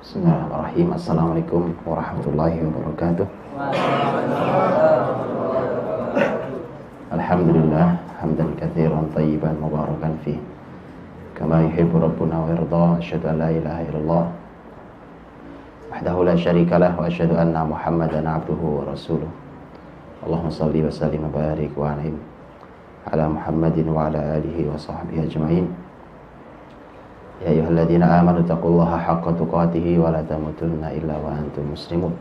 Bismillahirrahmanirrahim. Assalamualaikum warahmatullahi wabarakatuh. Alhamdulillah hamdan katsiran thayyiban mubarakan fi kama yuhibbu rabbuna wa yarda. Asyhadu an la ilaha illallah wahdahu la syarika lah wa asyhadu anna Muhammadan abduhu wa rasuluh. Allahumma shalli wa sallim wa barik wa an'im ala Muhammadin wa ala alihi wa sahbihi ajma'in. Ya ayyuhalladzina amanu taqullaha haqqa tuqatih wa la tamutunna illa wa antum muslimun.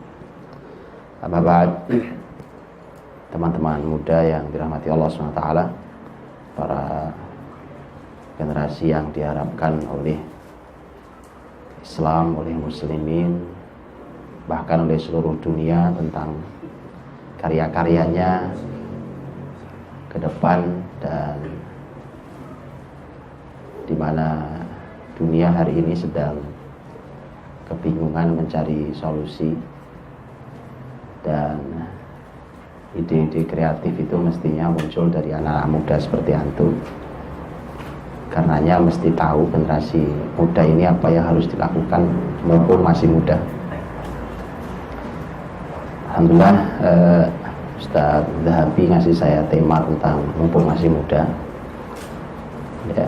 Amma ba'd. Teman-teman muda yang dirahmati Allah SWT, para generasi yang diharapkan oleh Islam, oleh muslimin, bahkan oleh seluruh dunia tentang karya-karyanya ke depan, dan di mana dunia hari ini sedang kebingungan mencari solusi, dan ide-ide kreatif itu mestinya muncul dari anak-anak muda seperti antum. Karenanya mesti tahu generasi muda ini apa yang harus dilakukan mumpung masih muda. Alhamdulillah, Ustaz Zahabi ngasih saya tema tentang mumpung masih muda. Ya,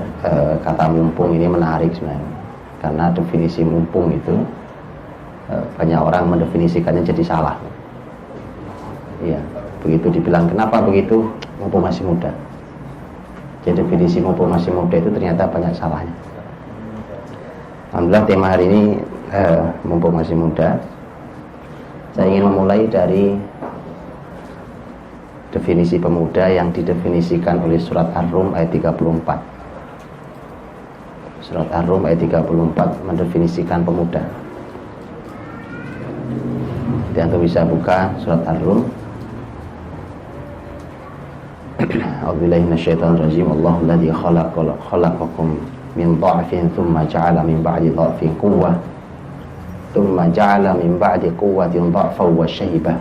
kata mumpung ini menarik sebenarnya, karena definisi mumpung itu banyak orang mendefinisikannya jadi salah. Iya, begitu dibilang kenapa begitu, mumpung masih muda. Jadi definisi mumpung masih muda itu ternyata banyak salahnya. Alhamdulillah, tema hari ini mumpung masih muda. Saya ingin memulai dari definisi pemuda yang didefinisikan oleh surat Ar-Rum ayat 34. Surat Ar-Rum ayat 34 mendefinisikan pemuda. Jadi antum bisa buka surat Ar-Rum. A'udzubillahi minasyaitonir rajim. Allahu alladzi khalaqakum min dha'fin tsumma ja'ala min ba'di dha'fin quwwah tsumma ja'ala min ba'di quwwatin dha'fan wa shaybah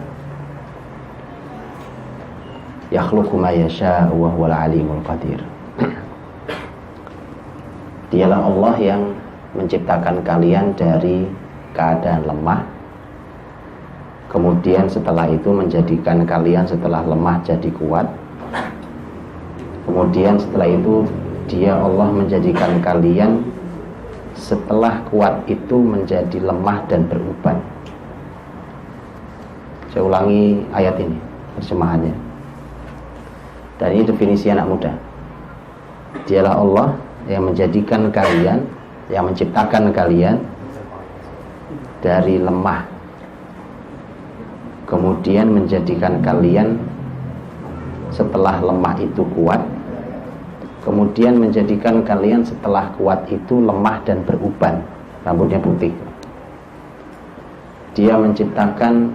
yakhluqu ma yasha'u wa huwal 'alimul qadir. Dialah Allah yang menciptakan kalian dari keadaan lemah, kemudian setelah itu menjadikan kalian setelah lemah jadi kuat, kemudian setelah itu Dia Allah menjadikan kalian setelah kuat itu menjadi lemah dan beruban. Saya ulangi ayat ini terjemahannya, dan ini definisi anak muda. Dialah Allah yang menjadikan kalian, yang menciptakan kalian dari lemah, kemudian menjadikan kalian setelah lemah itu kuat, kemudian menjadikan kalian setelah kuat itu lemah dan beruban, rambutnya putih. Dia menciptakan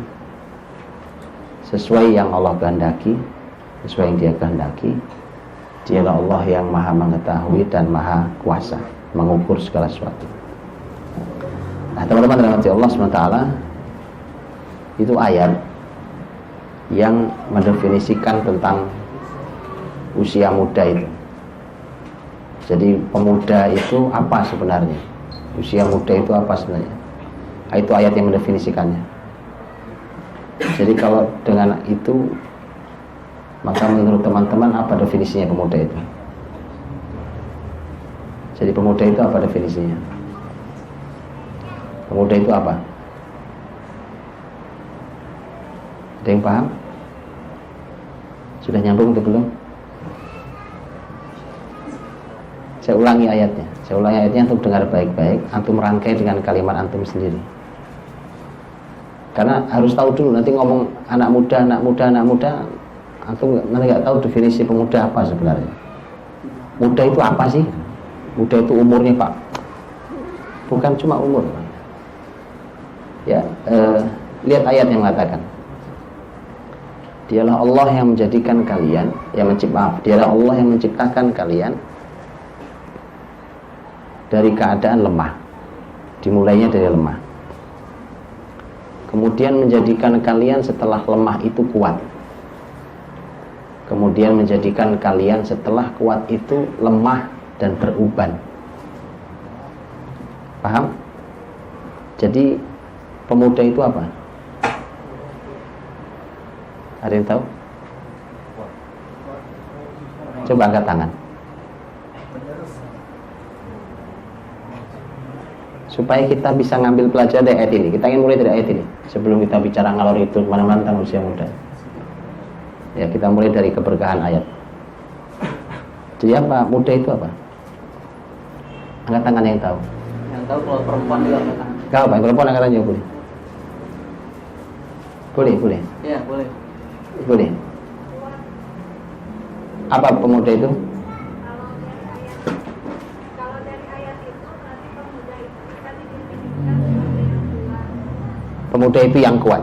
sesuai yang Allah kehendaki, sesuai yang Dia kehendaki. Dialah Allah yang maha mengetahui dan maha kuasa mengukur segala sesuatu. Nah, teman-teman dirahmati Allah SWT, itu ayat yang mendefinisikan tentang usia muda itu. Jadi pemuda itu apa sebenarnya? Usia muda itu apa sebenarnya? Nah, itu ayat yang mendefinisikannya. Jadi kalau dengan itu, maka menurut teman-teman apa definisinya pemuda itu? Jadi pemuda itu apa definisinya? Pemuda itu apa? Ada yang paham? Sudah nyambung atau belum? Saya ulangi ayatnya. Saya ulangi ayatnya, untuk dengar baik-baik. Antum rangkai dengan kalimat antum sendiri. Karena harus tahu dulu, nanti ngomong anak muda, antum nanti nggak tahu definisi pemuda apa sebenarnya. Muda itu apa sih? Muda itu umurnya, Pak. Bukan cuma umur. Ya, lihat ayat yang mengatakan, Dialah Allah yang menjadikan kalian, Dialah Allah yang menciptakan kalian dari keadaan lemah. Dimulainya dari lemah. Kemudian menjadikan kalian setelah lemah itu kuat. Kemudian menjadikan kalian setelah kuat itu lemah dan beruban. Paham? Jadi pemuda itu apa? Ada yang tahu? Coba angkat tangan. Supaya kita bisa ngambil pelajaran dari ayat ini. Kita ingin mulai dari ayat ini sebelum kita bicara ngalor itu kemana-mana tentang usia muda. Ya, kita mulai dari keberkahan ayat. Jadi apa? Muda itu apa? Angkat tangan yang tahu. Yang tahu kalau perempuan juga angkat tangan. Gak apa, perempuan angkat tangan boleh. Boleh. Iya, boleh. Boleh. Apa pemuda itu? Kalau dari ayat itu berarti pemuda itu bisa didefinisikan sebagai yang kuat. Pemuda itu yang kuat.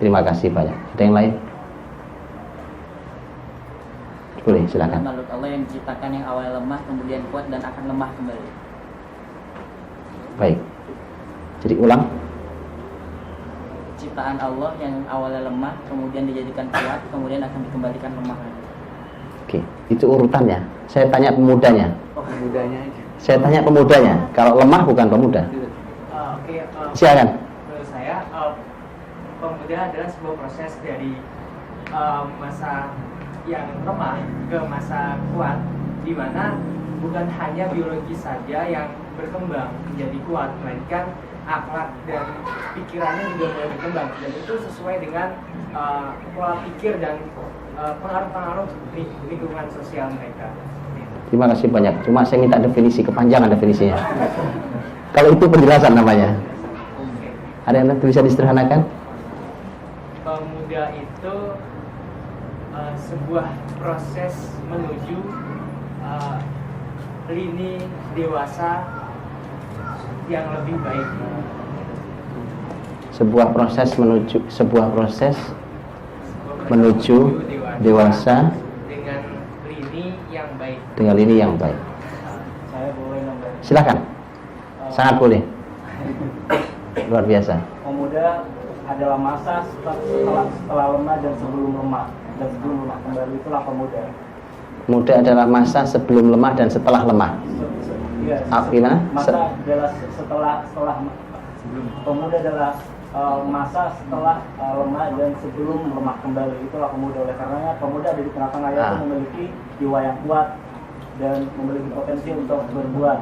Terima kasih banyak. Ada yang lain? Boleh, silakan. Makhluk Allah yang diciptakan yang awalnya lemah kemudian kuat dan akan lemah kembali. Baik. Jadi ulang. Ciptaan Allah yang awalnya lemah kemudian dijadikan kuat kemudian akan dikembalikan lemah lagi. Oke, itu urutannya. Saya tanya pemudanya. Oh, pemudanya aja. Saya tanya pemudanya. Kalau lemah bukan pemuda. Silakan. Menurut saya pemuda adalah sebuah proses dari masa yang lemah ke masa kuat, di mana bukan hanya biologi saja yang berkembang menjadi kuat, melainkan akhlak dan pikirannya juga mulai berkembang, dan itu sesuai dengan pola pikir dan pengaruh-pengaruh lingkungan sosial mereka. Terima kasih banyak. Cuma saya minta definisi, kepanjangan definisinya. Kalau itu penjelasan namanya. Ada yang bisa disederhanakan? Pemuda itu sebuah proses menuju lini dewasa yang lebih baik. Sebuah proses menuju dewasa dengan lini yang baik. dengan lini yang baik. Saya boleh nambah. Silakan. Sangat boleh. Luar biasa. Pemuda adalah masa setelah lemah dan sebelum lemah, dan sebelum lemah kembali, itulah pemuda. Muda adalah masa sebelum lemah dan setelah lemah. Iya. Gimana? Masa adalah setelah pemuda adalah masa setelah lemah dan sebelum lemah kembali, itulah pemuda. Oleh karenanya pemuda ada di tengah-tengah yaitu memiliki jiwa yang kuat dan memiliki potensi untuk berbuat,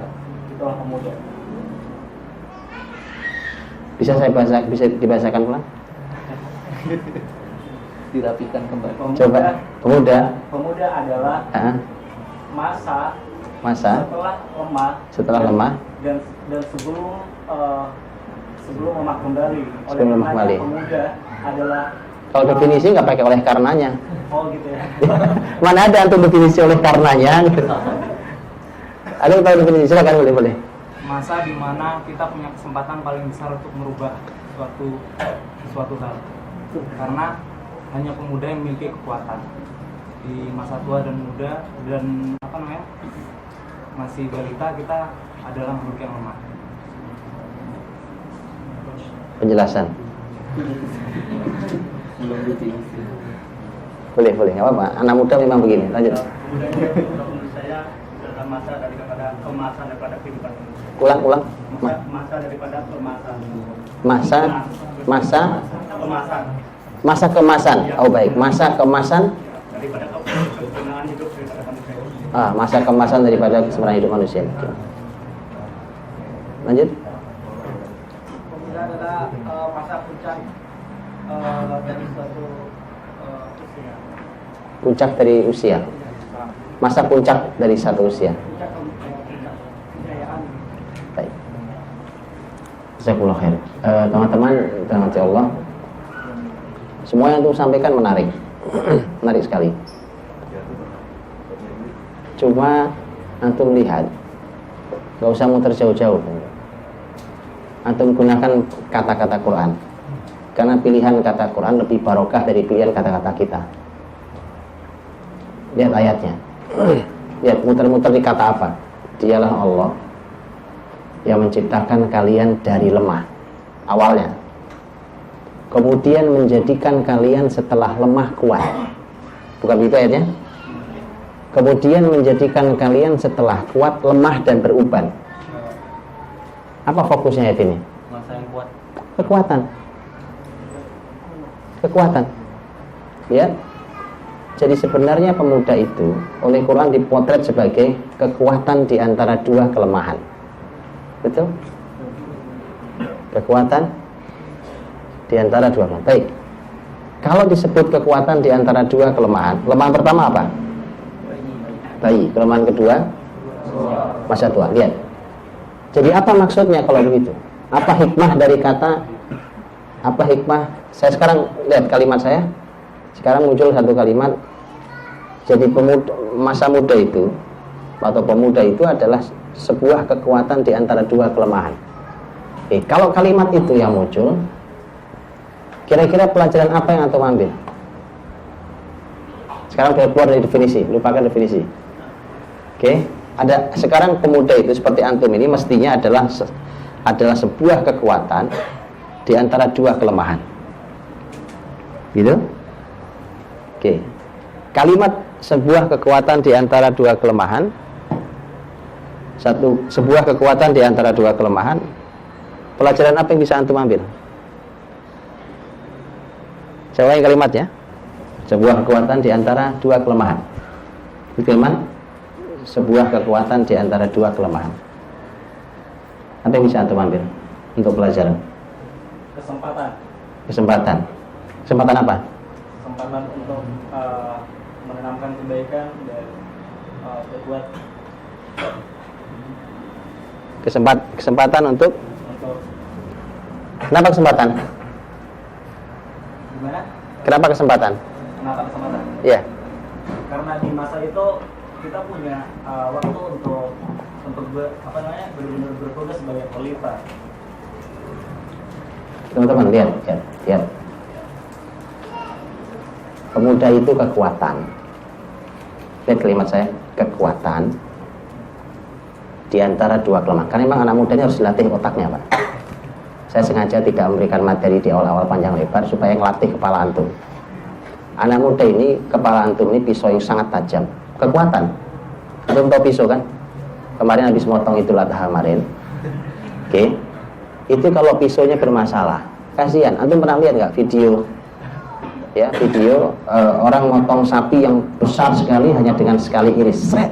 itulah pemuda. Bisa dibahasakan ulang? Dirapikan kembali. Coba. Pemuda adalah masa setelah lemah dan sebelum lemah kembali. Sebelum lemah kembali. Pemuda adalah, kalau definisi nggak pakai oleh karenanya. oh gitu ya. Mana ada antum definisi oleh karenanya? Ada yang tahu definisi? Silakan, boleh. Masa di mana kita punya kesempatan paling besar untuk merubah suatu hal. Karena hanya pemuda yang memiliki kekuatan. Di masa tua dan muda dan masih balita, kita adalah makhluk yang lemah. Penjelasan. Boleh, nggak apa-apa. Anak muda memang begini. Lanjut. Pemuda itu menurut saya adalah masa daripada kemasan daripada kehidupan. Ulang. Masa daripada kemasan. Masa kemasan. Oh baik, masa kemasan Daripada kesempurnaan hidup daripada manusia. masa kemasan daripada kesempurnaan hidup manusia. Oke. Lanjut. Pemuda adalah masa puncak dari suatu usia. Puncak dari usia. Masa puncak dari satu usia. Puncak kejayaan. Baik. Jazakumullah khair. Teman-teman, rahmati Allah. Semua yang saya sampaikan menarik. Menarik sekali. Cuma antum lihat, gak usah muter jauh-jauh. Antum gunakan kata-kata Quran. Karena pilihan kata Quran lebih barokah dari pilihan kata-kata kita. Lihat ayatnya. Lihat muter-muter di kata apa? Dialah Allah yang menciptakan kalian dari lemah awalnya, kemudian menjadikan kalian setelah lemah kuat. Bukan begitu ayatnya? Kemudian menjadikan kalian setelah kuat lemah dan beruban. Apa fokusnya ayat ini? Kekuatan. Ya. Jadi sebenarnya pemuda itu oleh Quran dipotret sebagai kekuatan di antara dua kelemahan. Betul? Kekuatan di antara dua kelemahan. Baik. Kalau disebut kekuatan di antara dua kelemahan, kelemahan pertama apa? Bayi. Kelemahan kedua? Masa tua. Lihat. Jadi apa maksudnya kalau begitu? Apa hikmah dari kata? Apa hikmah? Saya sekarang lihat kalimat saya. Sekarang muncul satu kalimat. Jadi masa muda itu atau pemuda itu adalah sebuah kekuatan di antara dua kelemahan. Kalau kalimat itu yang muncul, kira-kira pelajaran apa yang antum ambil? Sekarang sudah keluar dari definisi, lupakan definisi. Ada sekarang pemuda itu seperti antum ini mestinya adalah sebuah kekuatan di antara dua kelemahan. Gitu? Kalimat sebuah kekuatan di antara dua kelemahan, sebuah kekuatan di antara dua kelemahan. Pelajaran apa yang bisa antum ambil? Saya ulangi kalimatnya. Sebuah kekuatan di antara dua kelemahan. Bagaimana? Sebuah kekuatan di antara dua kelemahan. Apa yang bisa antum ambil untuk pelajaran? Kesempatan. Kesempatan apa? Kesempatan untuk menanamkan kebaikan dan berbuat. Kesempatan untuk kenapa kesempatan? Gimana? Kenapa kesempatan? Kenapa kesempatan? Iya. Karena di masa itu kita punya waktu untuk benar-benar bertugas sebagai khalifah. Teman-teman lihat. Pemuda itu kekuatan. Lihat kalimat saya, kekuatan di antara dua kelemahan. Karena memang anak muda ini harus dilatih otaknya, Pak. Saya sengaja tidak memberikan materi di awal-awal panjang lebar supaya ngelatih kepala antum. Anak muda ini, kepala antum ini pisau yang sangat tajam. Kekuatan. Antum tahu pisau kan? Kemarin habis motong Idul Adha kemarin. Itu kalau pisaunya bermasalah, kasihan. Antum pernah lihat nggak video? Ya, video orang motong sapi yang besar sekali hanya dengan sekali iris, seret.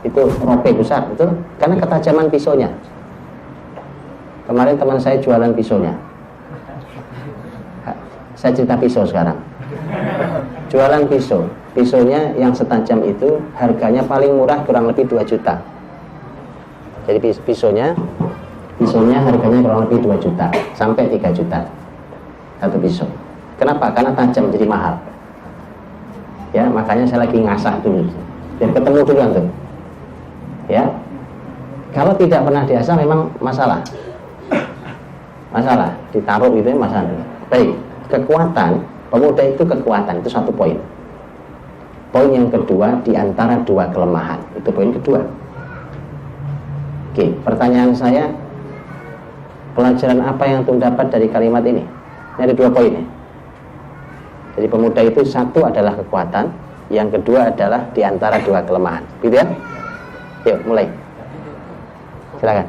Itu robek besar, betul? Karena ketajaman pisaunya. Kemarin teman saya jualan pisaunya. Saya cerita pisau sekarang. Jualan pisau. Pisaunya yang setajam itu harganya paling murah kurang lebih 2 juta. Jadi pisaunya harganya kurang lebih 2 juta sampai 3 juta satu pisau. Kenapa? Karena tajam jadi mahal. Ya, makanya saya lagi ngasah dulu. Biar ketemu dulu antum. Ya. Kalau tidak pernah diasah memang masalah. Ditaruh gitu ya masalah. Baik, kekuatan pemuda itu kekuatan, itu satu poin. Poin yang kedua di antara dua kelemahan, itu poin kedua. Pertanyaan saya, pelajaran apa yang antum dapat dari kalimat ini? Ini ada 2 poin ya. Jadi pemuda itu satu adalah kekuatan, yang kedua adalah di antara dua kelemahan. Gitu ya? Yuk, mulai. Silakan.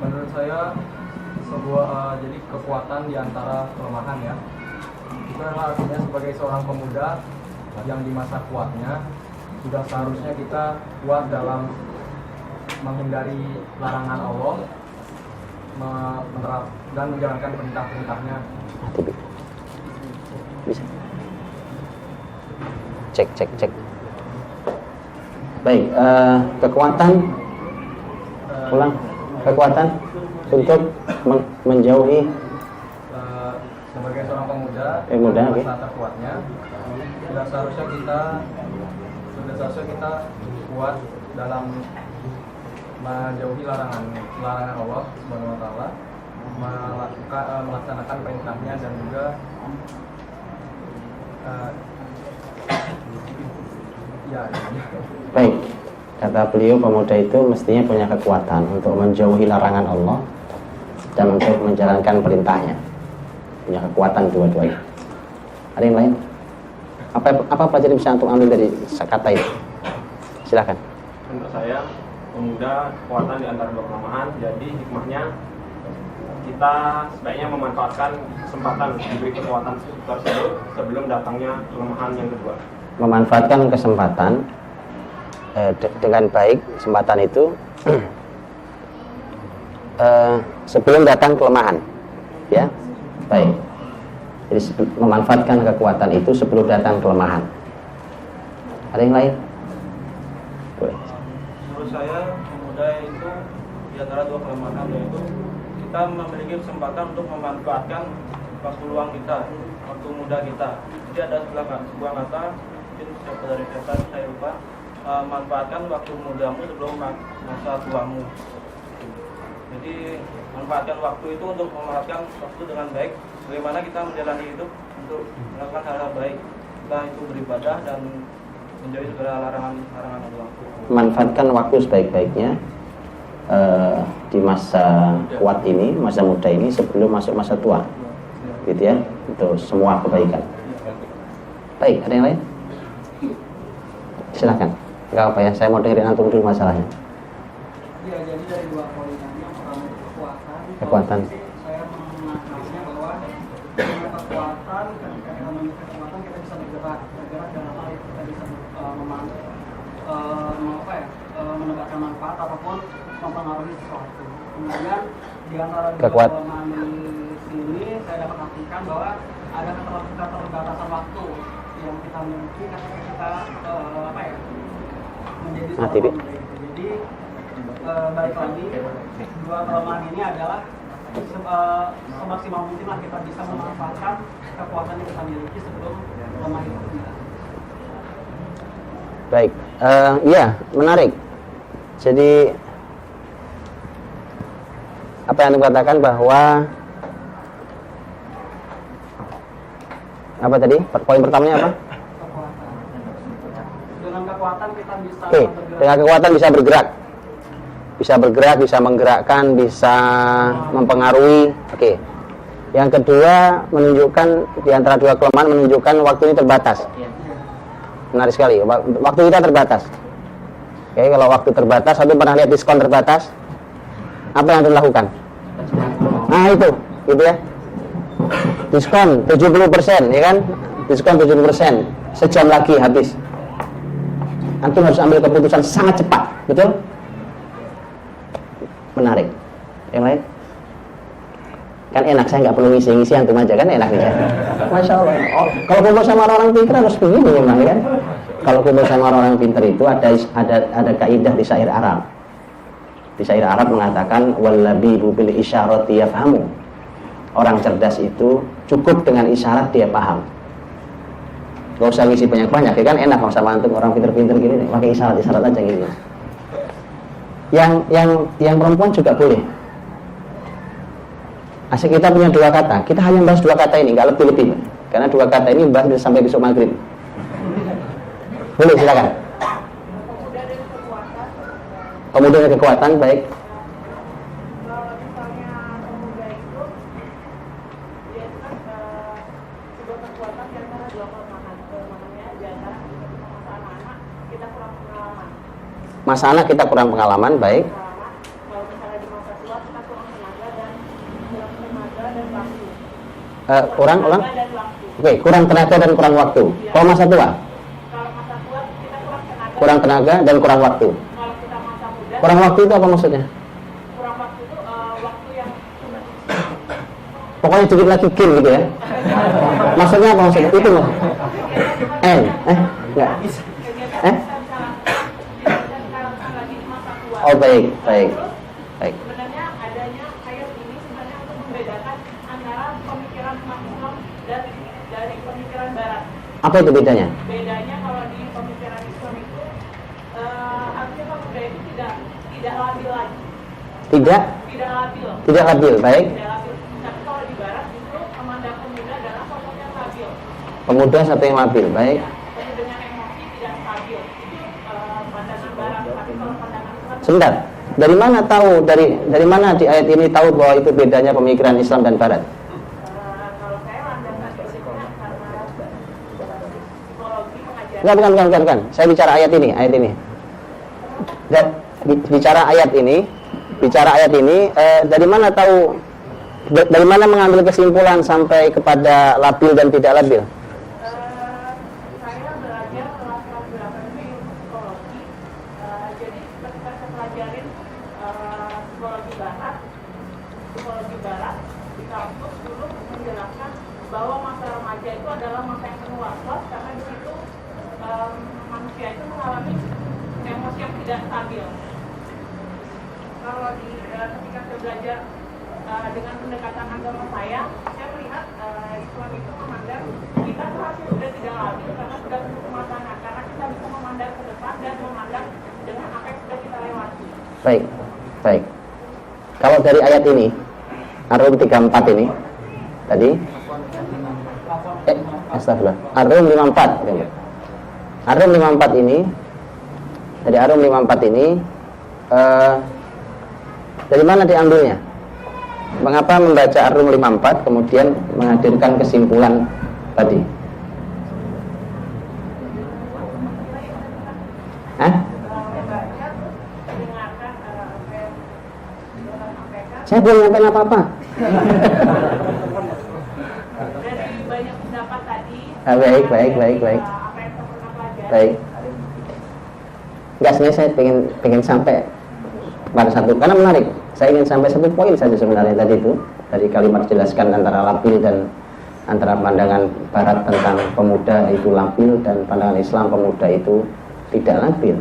Menurut saya jadi kekuatan di antara kelemahan ya. Itu adalah artinya sebagai seorang pemuda yang di masa kuatnya sudah seharusnya kita kuat dalam menghindari larangan Allah, menerap dan menjalankan perintah-perintahnya. Bisa. Cek. Baik, kekuatan ulang. Kekuatan untuk menjauhi sebagai seorang pemuda okay. Masa terkuatnya sudah seharusnya kita kuat dalam menjauhi larangan Allah Subhanahu wa taala, melaksanakan perintahnya dan juga Baik, kata beliau pemuda itu mestinya punya kekuatan untuk menjauhi larangan Allah dan untuk menjalankan perintahnya. Punya kekuatan dua-duanya. Ada yang lain? Apa pelajaran bisa antum ambil dari kata itu? Silakan. Menurut saya, pemuda kekuatan di antara dua kelemahan. Jadi hikmahnya kita sebaiknya memanfaatkan kesempatan diberi kekuatan tersebut sebelum datangnya kelemahan yang kedua. Memanfaatkan kesempatan dengan baik kesempatan itu sebelum datang kelemahan, ya, baik. Jadi memanfaatkan kekuatan itu sebelum datang kelemahan. Ada yang lain? Boleh. Menurut saya pemuda itu di antara dua kelemahan, yaitu kita memiliki kesempatan untuk memanfaatkan waktu luang kita, waktu muda kita. Jadi ada sebuah kata, mungkin siapa dari kata saya lupa, manfaatkan waktu mudamu sebelum masa tuamu. Jadi manfaatkan waktu itu untuk memanfaatkan waktu dengan baik. Bagaimana kita menjalani hidup untuk melakukan hal-hal baik, entah itu beribadah dan menjauhi segala larangan Allah. Manfaatkan waktu sebaik-baiknya di masa kuat ini, masa muda ini sebelum masuk masa tua, gitu ya, untuk semua kebaikan. Baik, ada yang lain? Silakan. Enggak apa ya, saya mau dengerin antum dulu masalahnya. Ya, jadi dari dua poin yang pertama itu Kekuatan. Saya menangkapnya bahwa dengan kekuatan, ketika kita memiliki kekuatan kita bisa bergerak dalam hal itu kita bisa mendapatkan manfaat ataupun mempengaruhi sesuatu. Kemudian di antara dua kelemahan di sini saya dapat artikan bahwa ada keterbatasan waktu yang kita miliki ketika kita menjadi seorang pemuda. Jadi balik lagi, dua kelemahan ini adalah semaksimal mungkin lah kita bisa memanfaatkan kekuatan yang kita miliki sebelum kelemahan itu hilang. Baik, iya, menarik. Jadi apa yang Anda katakan bahwa apa tadi? Poin pertamanya apa? Kekuatan. Dengan kekuatan kita bisa bergerak. Dengan kekuatan bisa bergerak. Bisa bergerak, bisa menggerakkan, bisa mempengaruhi. Oke. Yang kedua, menunjukkan di antara dua kelemahan menunjukkan waktu ini terbatas. Menarik sekali. Waktu kita terbatas. Oke, kalau waktu terbatas, satu pernah lihat diskon terbatas? Apa yang harus dilakukan? Nah, itu gitu ya. Diskon 70%, ya kan? Diskon 70%. Sejam lagi habis. Antum harus ambil keputusan sangat cepat, betul? Menarik. Yang lain? Kan enak, saya nggak perlu ngisi-ngisi, antum aja kan enak nih ya. Masya Allah. Oh, kalau kumpul sama orang pintar harus begini memang, kan? Kalau kumpul sama orang pintar itu ada kaidah di syair Arab. Di syair Arab mengatakan wallabibu bil isyarati yafhamu. Orang cerdas itu cukup dengan isyarat dia paham. Gak usah ngisi banyak-banyak, ya kan enak sama antum orang pintar-pintar gini, pakai isyarat-isyarat aja gitu. Yang perempuan juga boleh. Asik kita punya dua kata, kita hanya bahas dua kata ini, nggak lebih-lebih. Karena dua kata ini bahas sampai besok maghrib. Boleh, silakan. Pemuda dan kekuatan, baik. Kalau misalnya pemuda itu dia itu kan sebuah kekuatan di antara dua kelemahan. Kelemahannya di antara masa anak-anak kita kurang pengalaman. Masa anak kita kurang pengalaman, baik. Kalau misalnya di masa tua kita kurang tenaga dan waktu. Kurang. Dan waktu. Oke, kurang tenaga dan kurang waktu. Kalau masa tua? Kalau masa tua kita Kurang tenaga dan kurang waktu. Kalau kita masa muda, Kurang waktu itu apa maksudnya? kurang waktu itu waktu yang Pokoknya sedikit lagi kill gitu ya. Maksudnya apa maksudnya? Itu loh. Enggak. Oh, baik. Sebenarnya adanya ayat ini sebenarnya untuk membedakan antara pemikiran Islam dan dari pemikiran Barat. Apa itu bedanya? Bedanya kalau di pemikiran Islam itu artinya pemuda itu tidak labil lagi. Tidak labil, baik. Tidak labil. Tapi kalau di Barat justru memandang pemuda adalah sosok yang labil. Pemuda satu yang labil, baik. Penuh dengan emosi, tidak stabil. Itu pandangan Barat. Tapi kalau pandangan Islam Sebentar. Dari mana tahu dari mana di ayat ini tahu bahwa itu bedanya pemikiran Islam dan Barat? kalau saya landasan basicnya karena psikologi pengajaran. Enggak, bukan. Saya bicara ayat ini. Dan bicara ayat ini, dari mana tahu Dari mana mengambil kesimpulan sampai kepada labil dan tidak labil? Saya belajar kelas-kelas berapa ini ilmu psikologi. Jadi ketika saya pelajarin psikologi barat di kampus dulu menjelaskan bahwa masa remaja itu adalah masa yang penuh was-was karena di situ manusia itu mengalami emosi yang tidak stabil. Kalau ketika saya belajar dengan pendekatan agama saya melihat Islam itu memandang kita seharusnya sudah tidak labil karena sudah cukup kematangan, karena kita bisa memandang ke depan dan memandang dengan apa yang sudah kita lewati. Baik. Kalau dari ayat ini, Ar-Rum 34 ini tadi, astagfirullah, Ar-Rum 54. Ar-Rum 54 ini, dari Ar-Rum 54 ini, dari mana diambilnya? Mengapa membaca Ar-Rum 54 kemudian menghadirkan kesimpulan tadi? Saya belum nyampein apa-apa. Dari banyak pendapat tadi. Baik. Apa yang saya pernah pelajari. Baik. Enggak, sebenarnya saya pengen sampai pada satu, karena menarik. Saya ingin sampai satu poin saja sebenarnya tadi itu, dari kalimat jelaskan antara labil dan antara pandangan barat tentang pemuda itu labil dan pandangan Islam pemuda itu tidak labil.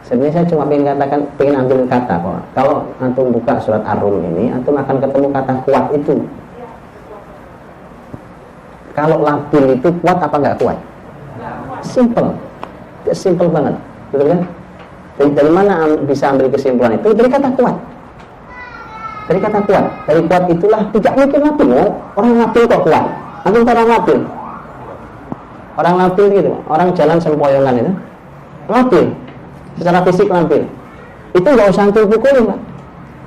Sebenarnya saya cuma pengen ambil kata kok. Kalau antum buka surat Ar-Rum ini, antum akan ketemu kata kuat itu. Kalau labil itu kuat apa nggak kuat? Simple banget, betul kan? Dari mana bisa ambil kesimpulan itu? Dari kata kuat. Dari kata kuat. Dari kuat itulah tidak mungkin labil. Orang labil kok kuat? Antum tahu orang labil? Orang labil gitu, orang jalan sempoyongan itu labil. Secara fisik labil. Itu nggak usah antum pukulin, Pak.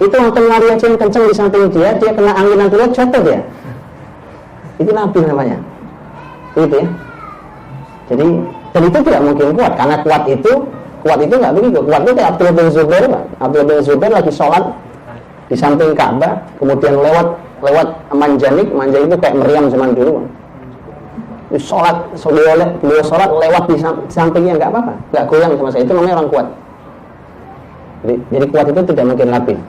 Itu antum lari aja yang kenceng di samping dia kena angin nanti jatuh dia. Itu labil namanya. Gitu ya. Jadi, dan itu tidak mungkin kuat, karena kuat itu nggak begitu. Kuat itu kayak Abdullah bin Zubair, Pak. Abdullah bin Zubair lagi sholat di samping Ka'bah, kemudian lewat manjanik itu kayak meriam zaman dulu. Beliau sholat lewat di sampingnya nggak apa-apa, nggak goyang sama saya. Itu namanya orang kuat. Jadi kuat itu tidak mungkin labil.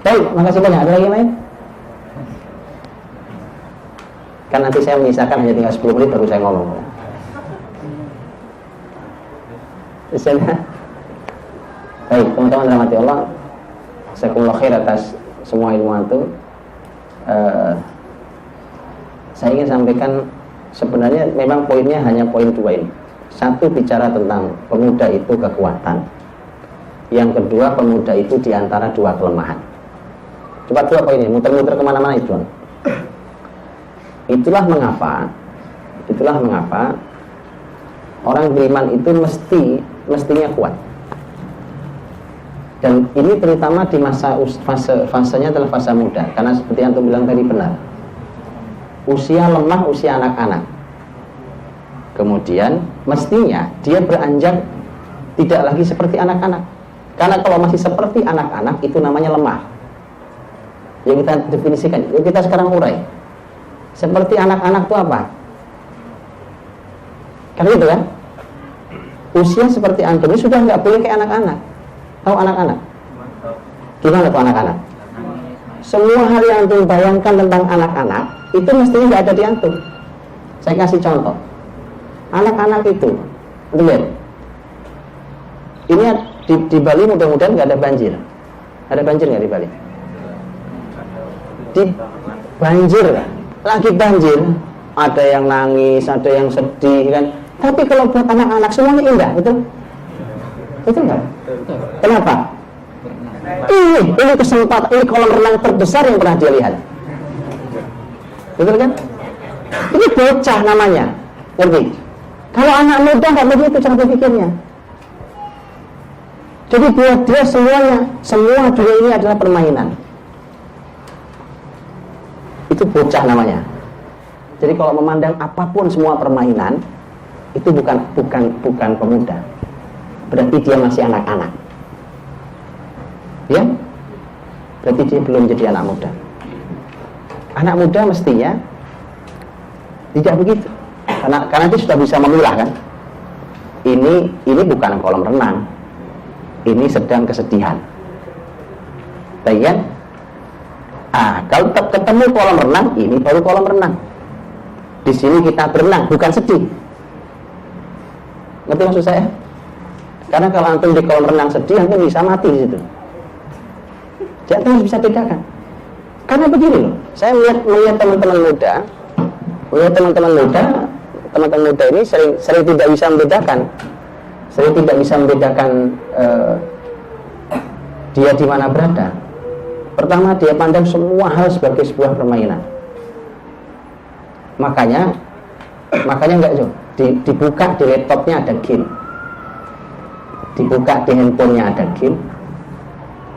Baik, makasih banyak. Ada lagi yang lain? Kan nanti saya menyisakan hanya tinggal 10 menit baru saya ngomong. Baik, teman-teman rahmati Allah, jazakumullah khair atas semua ilmu antum. Saya ingin sampaikan sebenarnya memang poinnya hanya poin 2 ini. Satu, bicara tentang pemuda itu kekuatan. Yang kedua, pemuda itu diantara 2 kelemahan. Coba 2 poin ini, muter-muter kemana-mana itu. Itulah mengapa orang beriman itu mestinya kuat. Dan ini terutama di fasenya adalah fase muda, karena seperti yang antum bilang tadi benar. Usia lemah, usia anak-anak. Kemudian mestinya dia beranjak tidak lagi seperti anak-anak. Karena kalau masih seperti anak-anak itu namanya lemah. Yang kita definisikan, yang kita sekarang urai. Seperti anak-anak itu apa? Kan gitu kan? Usia seperti antum ini sudah nggak boleh kayak anak-anak. Tahu anak-anak? Gimana tuh anak-anak? Semua hal yang antum bayangkan tentang anak-anak itu mestinya nggak ada di antum. Saya kasih contoh. Anak-anak itu, lihat. Ini di Bali mudah-mudahan nggak ada banjir. Ada banjir nggak di Bali? Di banjir kan? Lagi banjir, ada yang nangis, ada yang sedih kan. Tapi kalau buat anak-anak semuanya indah, betul? Betul nggak? Kenapa? Ini kesempatan, ini kolam renang terbesar yang pernah dia lihat. Betul kan? Ini bocah namanya, ngerti? Kalau anak muda nggak begitu cara berpikirnya. Jadi buat dia semua dunia ini adalah permainan. Itu bocah namanya. Jadi kalau memandang apapun semua permainan, itu bukan pemuda. Berarti dia masih anak-anak. Ya? Berarti dia belum jadi anak muda. Anak muda mestinya tidak begitu. Karena dia sudah bisa memilah kan. Ini bukan kolam renang. Ini sedang kesedihan. Baik kan? Kalau ketemu kolam renang, ini baru kolam renang. Di sini kita berenang, bukan sedih. Ngerti maksud saya? Karena kalau antum di kolam renang sedih, antum bisa mati di situ. Jadi antum harus bisa bedakan. Karena begini loh, saya melihat teman-teman muda ini sering tidak bisa membedakan, dia di mana berada. Pertama, dia pandang semua hal sebagai sebuah permainan. Makanya enggak Jo, dibuka di laptopnya ada game, dibuka di handphonenya ada game,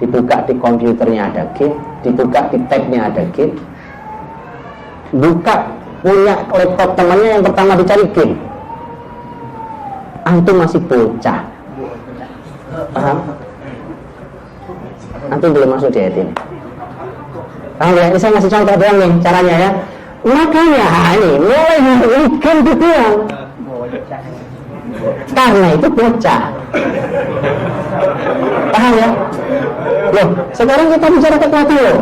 dibuka di komputernya ada game, dibuka di tabnya ada game, buka punya laptop temannya yang pertama dicari game. Antum masih bocah, paham? Antum belum masuk di ayat ini. Paham ya? Ini saya ngasih contoh doang nih caranya ya. Makanya ini mulai game dibuang. Karena itu bocah. Paham ya? Loh, sekarang kita bicara kekuatan loh.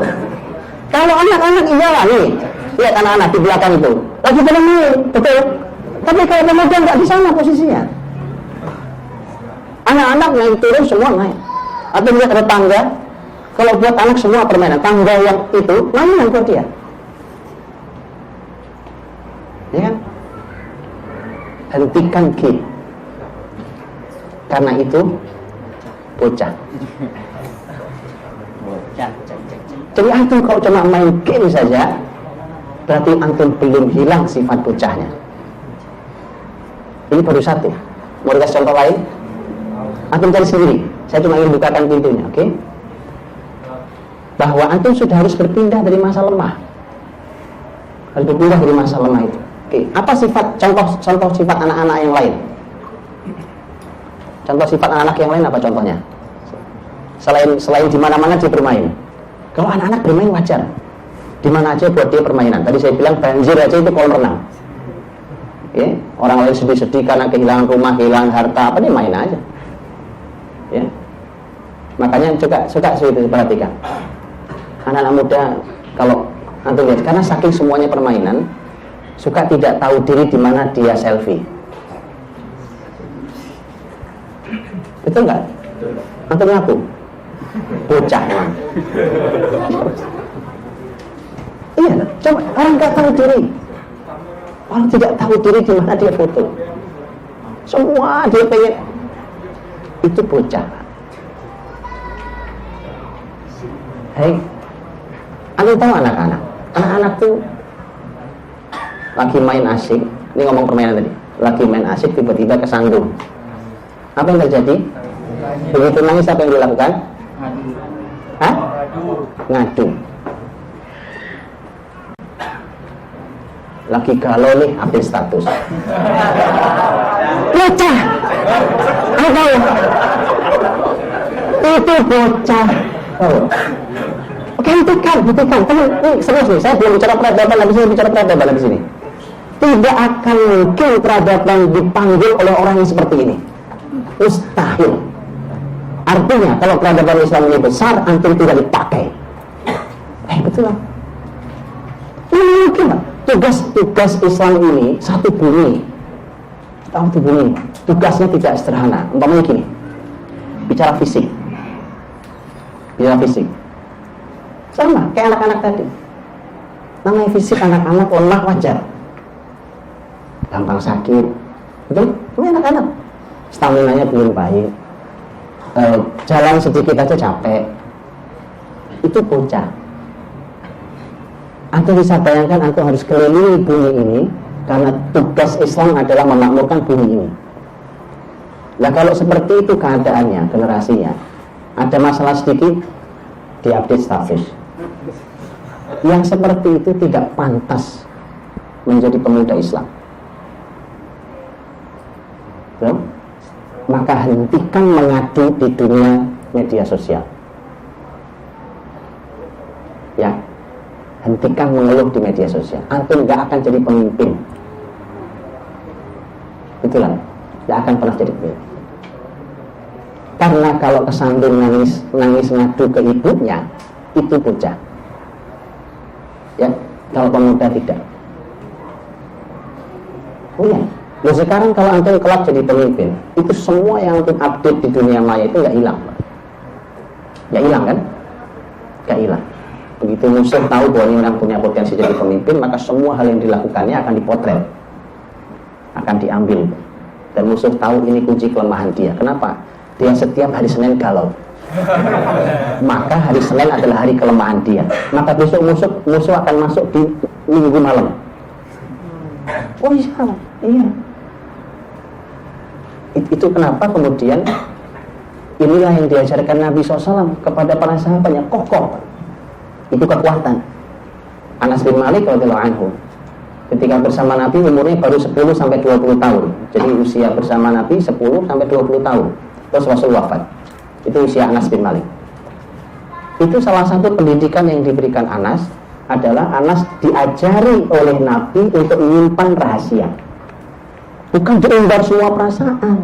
Kalau anak-anak iyalah nih, lihat anak-anak di belakang itu lagi pada main, betul. Tapi kalau pemuda nggak di sana posisinya. Anak-anak naik turun semua naik. Atau lihat ada tangga. Kalau buat anak semua permainan, tangga yang itu mainan buat dia. Ya kan? Hentikan game. Karena itu bocah. Jadi antum kalau cuma main game saja, berarti antum belum hilang sifat bocahnya. Ini baru satu. Mau dikasih contoh lain? Antum cari sendiri. Saya cuma ingin bukakan pintunya, oke? Bahwa antum sudah harus berpindah dari masa lemah. Harus berpindah dari masa lemah itu. Oke, apa sifat contoh sifat anak-anak yang lain? Contoh sifat anak-anak yang lain apa contohnya? Selain di mana-mana dia bermain. Kalau anak-anak bermain wajar. Di mana aja buat dia permainan. Tadi saya bilang banjir aja itu kolam renang. Ya, orang lain sedih-sedih karena kehilangan rumah, kehilangan harta, apa dia main aja. Ya. Makanya suka itu perhatikan. Anak-anak muda kalau antum lihat, karena saking semuanya permainan, suka tidak tahu diri di mana dia selfie. Betul nggak? Antum ngaku? Bocah emang. Iya, coba orang nggak tahu diri. Orang tidak tahu diri di mana dia foto. Semua dia pengen. Itu bocah. Hei, anda tahu anak-anak? Anak-anak tuh lagi main asik. Ini ngomong permainan tadi. Lagi main asik tiba-tiba kesandung. Apa yang terjadi? Begitu nangis apa yang dilakukan? Hah? Ngadu. Lagi galau nih, update status. Bocah. Apa ya? Itu bocah. Oh. Oke, hentikan. Ini serius nih. Saya belum bicara peradaban, habis ini bicara peradaban habis ini. Tidak akan mungkin peradaban dipanggil oleh orang yang seperti ini. Mustahil. Artinya kalau peradaban Islam ini besar, antum tidak dipakai. Betul lah. Ini mungkin lah. Tugas Islam ini satu bumi. Satu bumi. Tugasnya tidak sederhana. Umpamanya gini. Bicara fisik. Sama kayak anak-anak tadi. Namanya fisik anak-anak lemah wajar. Gampang sakit. Betul? Ini anak-anak. Stamina-nya belum baik. Jalan sedikit aja capek. Itu bocah. Antum bisa bayangkan antum harus kelilingi bumi ini karena tugas Islam adalah memakmurkan bumi ini. Nah kalau seperti itu keadaannya, generasinya, ada masalah sedikit, diupdate status. Yang seperti itu tidak pantas menjadi pemuda Islam. So, maka hentikan mengadu di dunia media sosial. Ya. hentikan mengeluh di media sosial. Antum nggak akan jadi pemimpin. Itulah, nggak akan pernah jadi pemimpin. Karena kalau kesandung nangis ngadu ke ibunya, itu bocah. Ya, kalau pemuda tidak. Oh ya, loh sekarang kalau antum kelak jadi pemimpin, itu semua yang antum update di dunia maya itu nggak hilang. Nggak hilang kan? Nggak hilang. Begitu musuh tahu bahwa ini orang punya potensi jadi pemimpin, maka semua hal yang dilakukannya akan dipotret, akan diambil. Dan musuh tahu ini kunci kelemahan dia. Kenapa? Dia setiap hari Senin galau. Maka hari Senin adalah hari kelemahan dia. Maka besok musuh akan masuk di Minggu malam. Oh iya. Itu kenapa kemudian inilah yang diajarkan Nabi SAW kepada para sahabatnya, kokoh. Itu kekuatan. Anas bin Malik radhiyallahu anhu ketika bersama Nabi umurnya baru 10 sampai 20 tahun. Jadi usia bersama Nabi 10 sampai 20 tahun. Terus Rasul wafat. Itu usia Anas bin Malik. Itu salah satu pendidikan yang diberikan Anas adalah Anas diajari oleh Nabi untuk menyimpan rahasia. Bukan diumbar semua perasaan.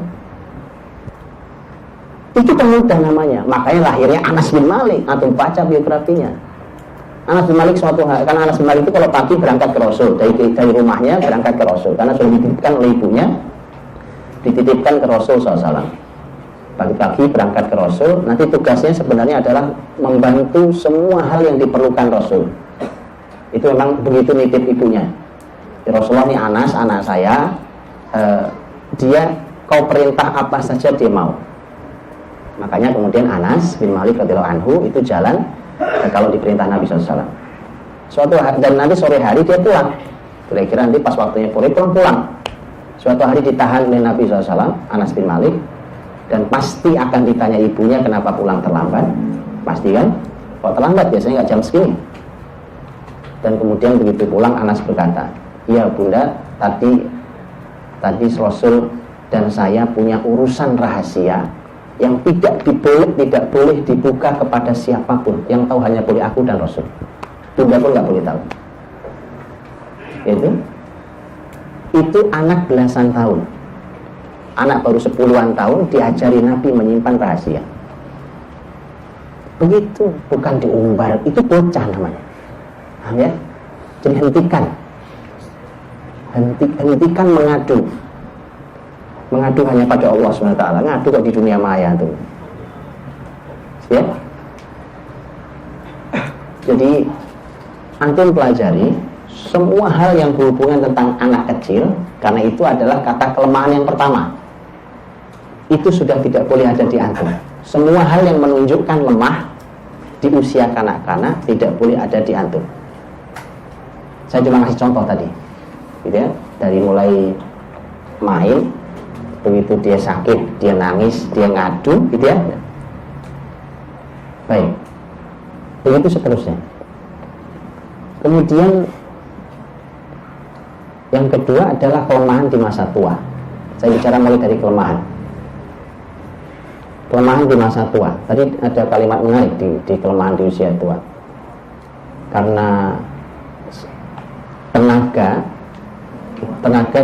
Itu pemuda namanya. Makanya lahirnya Anas bin Malik. Atau baca biografinya. Anas bin Malik suatu hari, karena Anas bin Malik itu kalau pagi berangkat ke Rasul dari rumahnya berangkat ke Rasul karena sudah dititipkan oleh ibunya, dititipkan ke Rasul SAW. Pagi-pagi berangkat ke Rasul. Nanti tugasnya sebenarnya adalah membantu semua hal yang diperlukan Rasul. Itu memang begitu nitip ibunya. Rasulullah, ini Anas, anak saya, dia kau perintah apa saja dia mau. Makanya kemudian Anas bin Malik radhiyallahu anhu itu jalan kalau diperintah Nabi SAW. Suatu hari, dan nanti sore hari dia pulang. Kira-kira nanti pas waktunya pulang. Suatu hari ditahan oleh Nabi SAW, Anas bin Malik, dan pasti akan ditanya ibunya kenapa pulang terlambat. Pasti kan? Kalau terlambat biasanya nggak jam segini. Dan kemudian begitu pulang Anas berkata, iya bunda, tadi Rasul dan saya punya urusan rahasia yang tidak boleh dibuka kepada siapapun. Yang tahu hanya boleh aku dan Rasul. Bunda pun nggak boleh tahu. Itu anak belasan tahun. Anak baru 10-an tahun diajari Nabi menyimpan rahasia. Begitu, bukan diumbar. Itu bocah namanya. Paham ya? Jadi hentikan mengadu hanya pada Allah SWT. Ngadu kok di dunia maya tuh. Ya? Jadi antum pelajari semua hal yang berhubungan tentang anak kecil, karena itu adalah kata kelemahan yang pertama. Itu sudah tidak boleh ada di antum. Semua hal yang menunjukkan lemah di usia kanak-kanak tidak boleh ada di antum. Saya cuma kasih contoh tadi, gitu ya, dari mulai main, begitu dia sakit, dia nangis, dia ngadu, gitu ya. Baik, begitu seterusnya. Kemudian yang kedua adalah kelemahan di masa tua. Saya bicara mulai dari kelemahan di masa tua. Tadi ada kalimat menarik di kelemahan di usia tua. Karena tenaga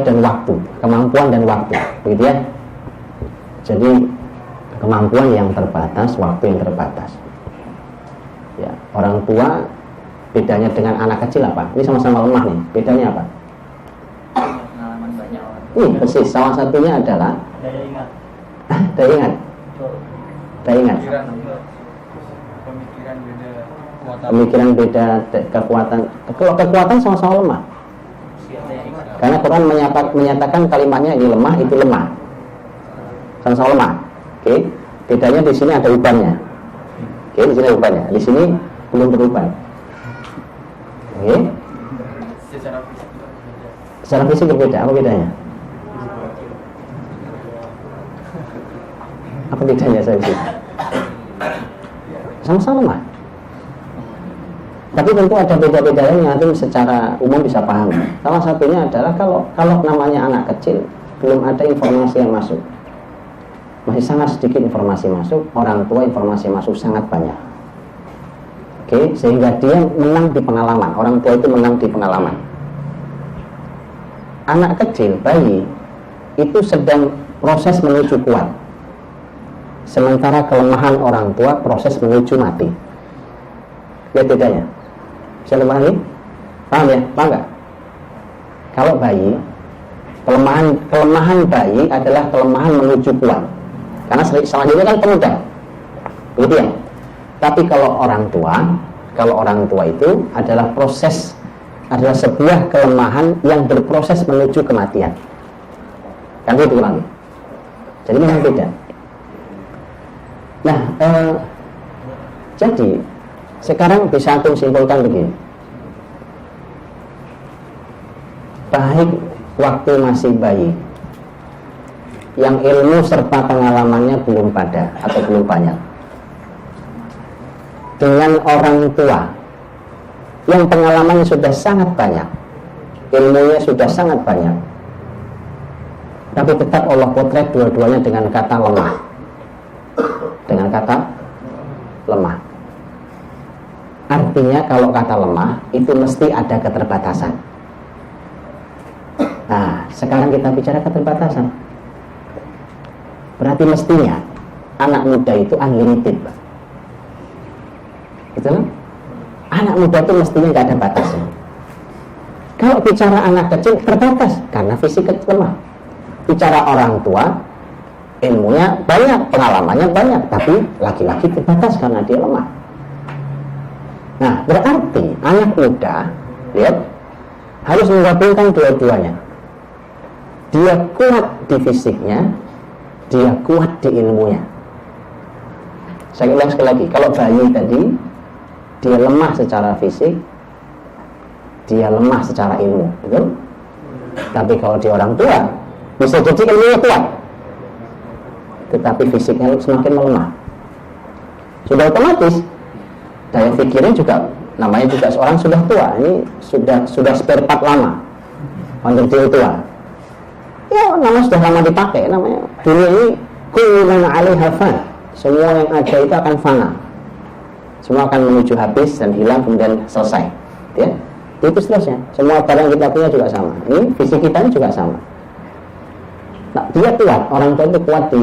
dan waktu, kemampuan dan waktu, begitu ya. Jadi kemampuan yang terbatas, waktu yang terbatas. Ya, orang tua bedanya dengan anak kecil apa? Ini sama-sama lemah nih. Bedanya apa? Pengalaman banyak orang. Persis. Salah satunya adalah daya ingat. Pemikiran beda, kekuatan. Kalau kekuatan sama-sama lemah. Karena Quran menyatakan kalimatnya ini lemah, itu lemah. Sama-sama lemah. Oke. Bedanya di sini ada ubannya. Oke, di sini ada ubannya. Di sini belum beruban. Oke. Secara fisik berbeda. Apa bedanya? Apa bedanya saya sih? Sama-sama lemah. Tapi tentu ada beda-bedanya yang nanti secara umum bisa paham. Salah satunya adalah kalau namanya anak kecil, belum ada informasi yang masuk. Masih sangat sedikit informasi masuk. Orang tua informasi masuk sangat banyak. Oke, sehingga dia menang di pengalaman. Orang tua itu menang di pengalaman. Anak kecil, bayi, itu sedang proses menuju kuat. Sementara kelemahan orang tua proses menuju mati. Lihat bedanya. Bisa memahami? Paham ya? Paham nggak? Kalau bayi, kelemahan bayi adalah kelemahan menuju kuat. Karena selanjutnya kan pemuda. Begitu ya? Tapi kalau orang tua itu adalah sebuah kelemahan yang berproses menuju kematian. Kan itu lagi. Jadi memang beda. Nah, jadi sekarang bisa aku simpulkan begini. Baik waktu masih bayi, yang ilmu serta pengalamannya belum pada atau belum banyak, dengan orang tua yang pengalamannya sudah sangat banyak, ilmunya sudah sangat banyak, tapi tetap Allah potret dua-duanya dengan kata lemah. Dengan kata lemah. Artinya kalau kata lemah itu mesti ada keterbatasan. Nah, sekarang kita bicara keterbatasan. Berarti mestinya anak muda itu unlimited, Pak. Betul? Anak muda itu mestinya nggak ada batasnya. Kalau bicara anak kecil terbatas karena fisik lemah. Bicara orang tua, ilmunya banyak, pengalamannya banyak, tapi laki-laki terbatas karena dia lemah. Nah, berarti anak muda, lihat, harus menggabungkan dua-duanya. Dia kuat di fisiknya, dia kuat di ilmunya. Saya ulang sekali lagi, kalau bayi tadi dia lemah secara fisik, dia lemah secara ilmu, betul? Tapi kalau dia orang tua, bisa jadi ilmunya kuat, tetapi fisiknya semakin melemah. Sudah otomatis daya pikirnya juga, namanya juga seorang sudah tua, ini sudah spare part lama untuk dia tua. Ya, namanya sudah lama dipakai, namanya dunia ini kullu man 'alaiha fan. Semua yang ada itu akan fana. Semua akan menuju habis dan hilang kemudian selesai. Ya. Itu seterusnya. Semua barang kita punya juga sama. Ini fisik kita ini juga sama. Nah, dia kuat, orang tua itu kuat di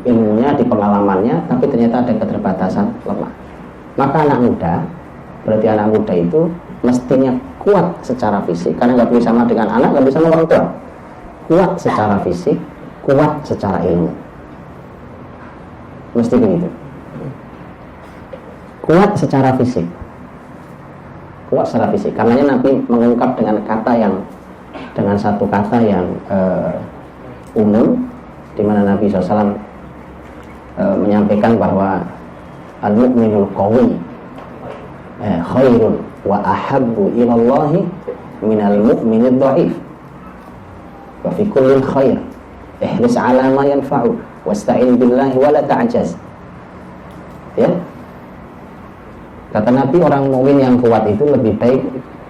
ilmunya, di pengalamannya, tapi ternyata ada keterbatasan, lemah. Maka anak muda, berarti anak muda itu mestinya kuat secara fisik, karena nggak boleh sama dengan anak, nggak bisa sama orang tua. Kuat secara fisik, kuat secara ilmu. Mesti begitu. Kuat secara fisik. Kuat secara fisik. Karenanya Nabi mengungkap dengan satu kata yang umum, di mana Nabi SAW menyampaikan bahwa al-mu'minul qawi khairun wa ahabbu ilallahi minal mu'minid dha'if wa fi kullin khair ihris ala ma yanfa'u wasta'in billahi wa la ta'jaz. Ya, kata Nabi, orang mukmin yang kuat itu lebih baik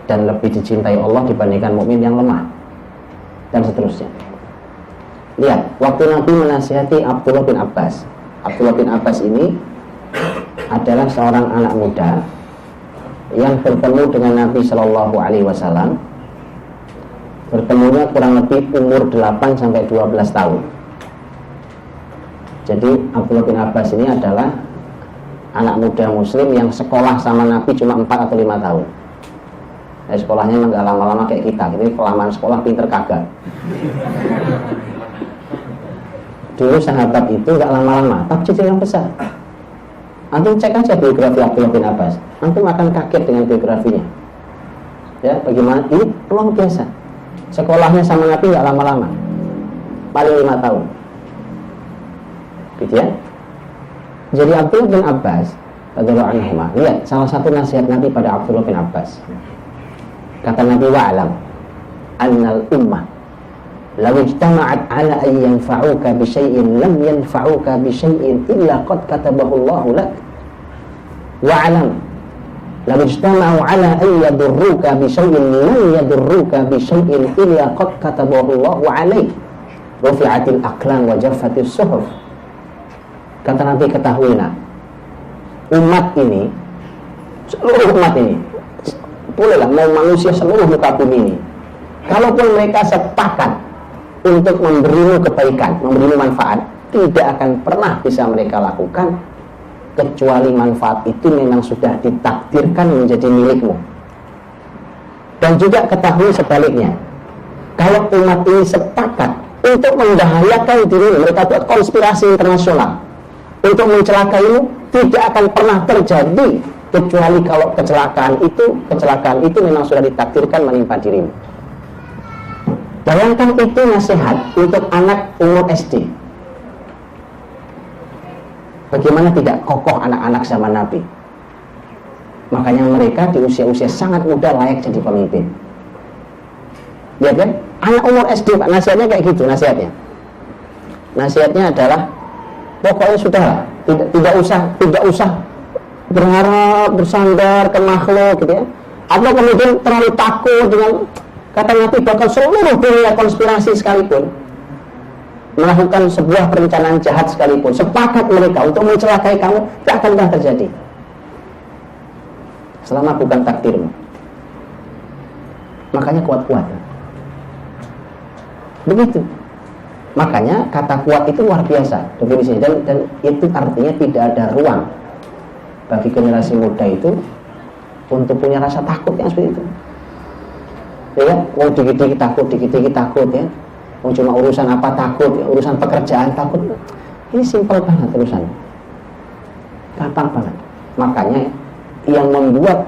dan lebih dicintai Allah dibandingkan mukmin yang lemah, dan seterusnya. Lihat, waktu Nabi menasihati Abdullah bin Abbas. Abdullah bin Abbas ini adalah seorang anak muda yang bertemu dengan Nabi Shallallahu Alaihi Wasallam. Bertemunya kurang lebih umur 8 sampai 12 tahun. Jadi Abdullah bin Abbas ini adalah anak muda Muslim yang sekolah sama Nabi cuma 4 atau 5 tahun. Nah, sekolahnya memang gak lama-lama kayak kita. Ini kelamaan sekolah, pinter kagak. Dulu sahabat itu gak lama-lama, tapi jadi yang besar. Antum cek aja biografi Abdullah bin Abbas, antum akan kaget dengan biografinya. Ya, bagaimana ini luar biasa. Sekolahnya sama Nabi gak lama-lama, paling 5 tahun. Gitu ya. Jadi Abdullah bin Abbas radhiyallahu anhu, lihat salah satu nasihat Nabi pada Abdullah bin Abbas. Kata Nabi, wa'alam annal ummah law ijtama'at 'ala an yanfa'uka bi syai'in lam yanfa'uka bi syai'in illa qad katabahu Allahu lak. Wa'alam law ijtama'u 'ala an yadurruka bi syai'in lam yadurruka bi syai'in illa qad katabahu Allahu 'alaik. Rufi'atil aqlam wa jaffatis suhuf. Kata Nabi, ketahuilah, umat ini seluruh umat ini, bolehlah mau manusia seluruh muka bumi ini, kalaupun mereka sepakat untuk memberimu kebaikan, memberimu manfaat, tidak akan pernah bisa mereka lakukan kecuali manfaat itu memang sudah ditakdirkan menjadi milikmu. Dan juga ketahui sebaliknya, kalau umat ini sepakat untuk membahayakan dirimu, mereka buat konspirasi internasional untuk mencelakaimu, tidak akan pernah terjadi kecuali kalau kecelakaan itu memang sudah ditakdirkan menimpa dirimu. Bayangkan itu nasihat untuk anak umur SD. Bagaimana tidak kokoh anak-anak zaman Nabi. Makanya mereka di usia-usia sangat muda layak jadi pemimpin. Lihat kan? Anak umur SD, Pak, nasihatnya kayak gitu nasihatnya. Nasihatnya adalah pokoknya sudahlah, tidak usah berharap bersandar ke makhluk gitu ya. Atau kemudian terlalu takut dengan kata Nabi bahkan seluruh dunia konspirasi sekalipun melakukan sebuah perencanaan jahat sekalipun, sepakat mereka untuk mencelakai kamu, tidak akan pernah terjadi selama bukan takdirmu. Makanya kuat-kuat. Begitu. Makanya kata kuat itu luar biasa definisinya, dan itu artinya tidak ada ruang bagi generasi muda itu untuk punya rasa takut yang seperti itu. Ya, mau dikit-dikit takut ya. Mau cuma urusan apa takut, ya, urusan pekerjaan takut. Ini simpel banget urusannya. Gampang banget. Makanya yang membuat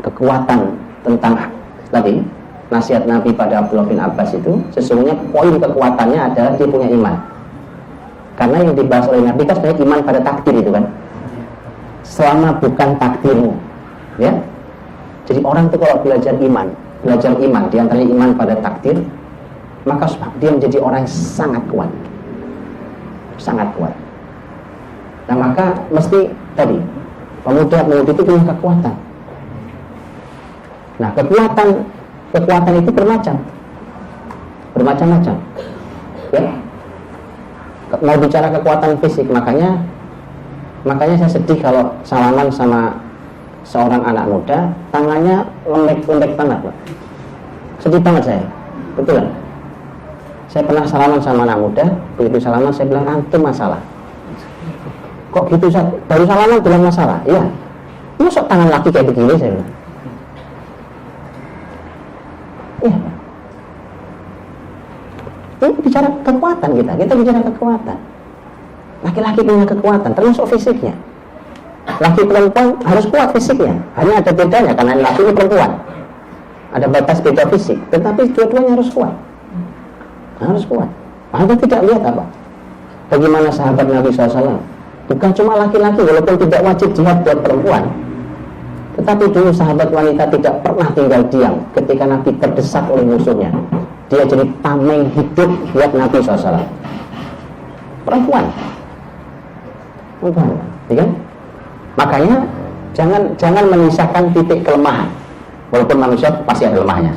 kekuatan tentang tadi nasihat Nabi pada Abdullah bin Abbas itu sesungguhnya poin kekuatannya adalah dia punya iman. Karena yang dibahas oleh Nabi kan sebenarnya iman pada takdir itu kan. Selama bukan takdirmu, ya. Jadi orang itu kalau belajar iman di antaranya iman pada takdir, maka dia menjadi orang yang sangat kuat. Sangat kuat. Nah, maka mesti tadi pemuda-pemudi itu punya kekuatan. Nah, kekuatan itu bermacam-macam. Ya. Mau bicara kekuatan fisik, makanya saya sedih kalau salaman sama seorang anak muda tangannya lembek banget, Pak. Sedih banget saya. Betul. Saya pernah salaman sama anak muda, begitu salaman saya bilang antum masalah. Kok gitu, Ustaz? Baru salaman bilang masalah? Iya. Masa tangan laki kayak begini, saya bilang. Iya. Ini bicara kekuatan kita bicara kekuatan. Laki-laki punya kekuatan, termasuk fisiknya. Laki perempuan harus kuat fisiknya. Hanya ada bedanya karena laki ini perempuan. Ada batas beda fisik, tetapi dua-duanya harus kuat. Harus kuat. Anda tidak lihat apa? Bagaimana sahabat Nabi SAW? Bukan cuma laki-laki, walaupun tidak wajib jihad buat perempuan, tetapi dulu sahabat wanita tidak pernah tinggal diam ketika Nabi terdesak oleh musuhnya. Dia jadi tameng hidup buat Nabi SAW. Perempuan, ya kan? Makanya jangan menyisakan titik kelemahan, walaupun manusia pasti ada lemahnya.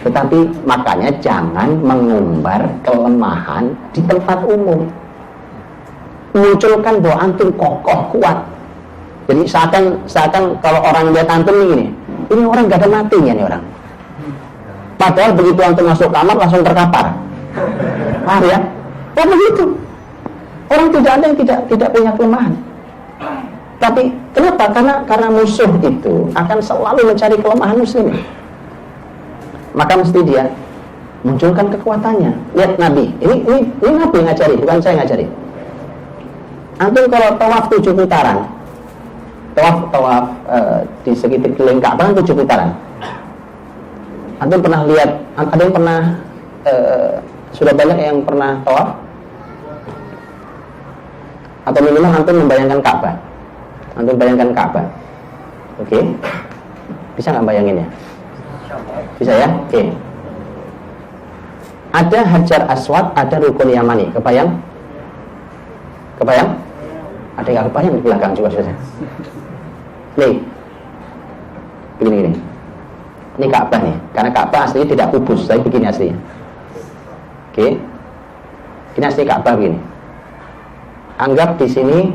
Tetapi makanya jangan mengumbar kelemahan di tempat umum. Munculkan bahwa antum kokoh kuat. Jadi seakan kalau orang lihat antum ini orang gak ada matinya nih orang. Padahal begitu antum masuk kamar langsung terkapar. Paham ya? Oh begitu. Orang tidak ada yang tidak punya kelemahan. Tapi kenapa? Karena musuh itu akan selalu mencari kelemahan muslim. Maka mesti dia munculkan kekuatannya. Lihat Nabi. Ini Nabi yang ngajari, bukan saya ngajari. Antum kalau tawaf 7 putaran, tawaf di sekitar keliling Ka'bah 7 putaran. Antum pernah lihat? Ada yang pernah sudah banyak yang pernah tawaf? Atau minimal antum membayangkan Ka'bah? Antum bayangkan Ka'bah. Oke. Bisa nggak bayanginnya? Bisa ya? Oke. Ada Hajar Aswad, ada Rukun Yamani. Kebayang? Ada yang kebayang di belakang juga sudah. Nih. Begini. Ini Ka'bah nih. Karena Ka'bah aslinya tidak kubus, tapi begini aslinya. Oke. Ini asli Ka'bah begini. Anggap di sini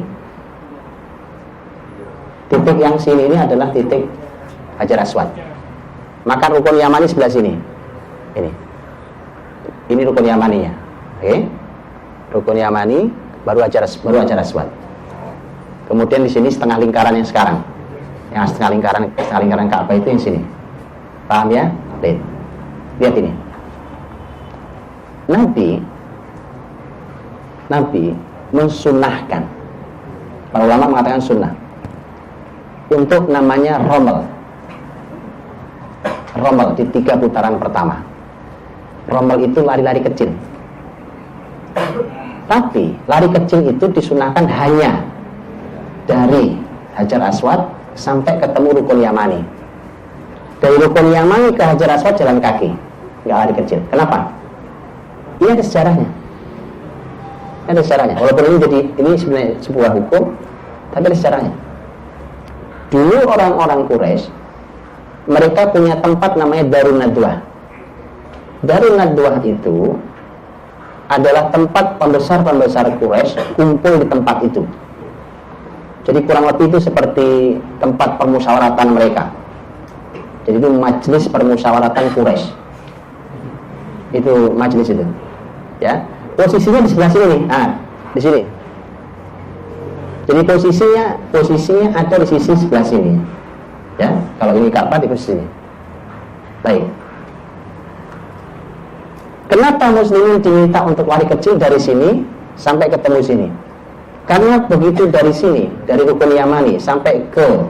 Titik yang sini ini adalah titik Hajar Aswad. Maka rukun Yamani sebelah sini. Ini rukun Yamaninya. Oke. Rukun Yamani baru Hajar Aswad. Kemudian di sini setengah lingkaran yang sekarang. Yang setengah lingkaran Ka'bah itu yang sini. Paham ya? Lihat ini. Nabi mensunahkan, para ulama mengatakan sunnah, untuk namanya Rommel di 3 putaran pertama. Rommel itu lari-lari kecil. Tapi lari kecil itu disunahkan hanya dari Hajar Aswad sampai ketemu rukun Yamani. Dari rukun Yamani ke Hajar Aswad jalan kaki, nggak lari kecil. Kenapa? Ini ada sejarahnya. Walaupun ini sebenarnya sebuah hukum, tapi ada sejarahnya. Dulu orang-orang Quraisy, mereka punya tempat namanya Darun Nadwah. Darun Nadwah itu adalah tempat pembesar-pembesar Quraisy kumpul di tempat itu. Jadi kurang lebih itu seperti tempat permusyawaratan mereka. Jadi itu majelis permusyawaratan Quraisy. Itu majelis itu. Ya. Posisinya di sebelah sini nih. Di sini. Jadi posisinya ada di sisi sebelah sini. Ya, kalau ini Ka'bah di posisi sini. Baik. Kenapa muslimin diminta untuk lari kecil dari sini sampai ketemu sini? Karena begitu dari sini, dari rukun Yamani sampai ke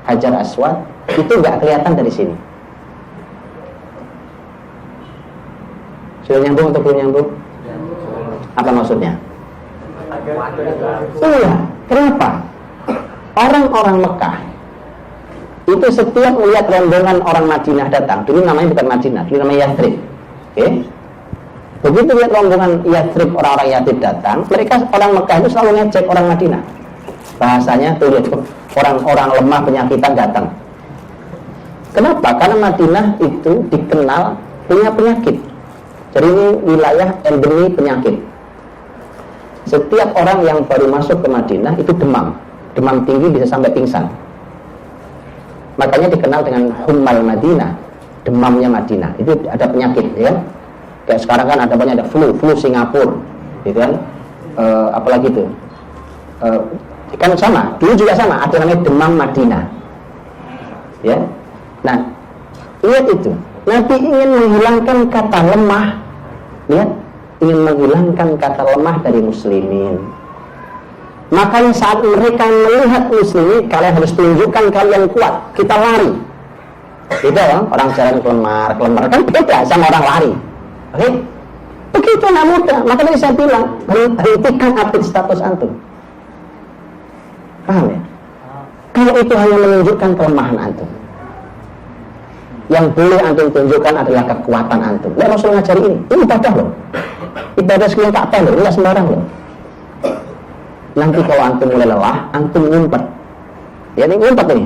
Hajar Aswad, itu nggak kelihatan dari sini. Sudah nyambung atau belum nyambung? Apa maksudnya? Iya, kenapa? Orang-orang Mekah itu setiap melihat rombongan orang Madinah datang, dulu namanya bukan Madinah, dulu namanya Yathrib. Oke? Begitu lihat rombongan Yathrib, orang-orang Yathrib datang, mereka orang Mekah itu selalu ngecek orang Madinah. Bahasanya tuh lihat orang-orang lemah penyakitan datang. Kenapa? Karena Madinah itu dikenal punya penyakit. Jadi ini wilayah endemi penyakit. Setiap orang yang baru masuk ke Madinah itu demam tinggi bisa sampai pingsan. Makanya dikenal dengan Hummal Madinah, demamnya Madinah. Itu ada penyakit, ya. Kayak sekarang kan ada banyak, ada flu Singapura, gitu kan? Apalagi itu, kan sama. Dulu juga sama, ada namanya demam Madinah, ya. Nah, lihat itu. Nabi ingin menghilangkan kata lemah, lihat. Ingin menghilangkan kata lemah dari muslimin. Makanya saat mereka melihat muslimin, kalian harus tunjukkan kalian kuat. Kita lari. Beda ya, orang jalan kelemar kan beda sama orang lari. Oke? Begitu anak muda. Makanya saya bilang, hentikan update status antum. Paham ya? Kalau itu hanya menunjukkan kelemahan antum. Yang boleh antum tunjukkan adalah kekuatan antum. Dan Rasul ngajari ini ibadah loh. Ibadah sekalian Ka'bah loh, enggak sembarang loh. Nanti kalau antum mulai lelah, antum ngumpet. Ya ini ngumpet ini.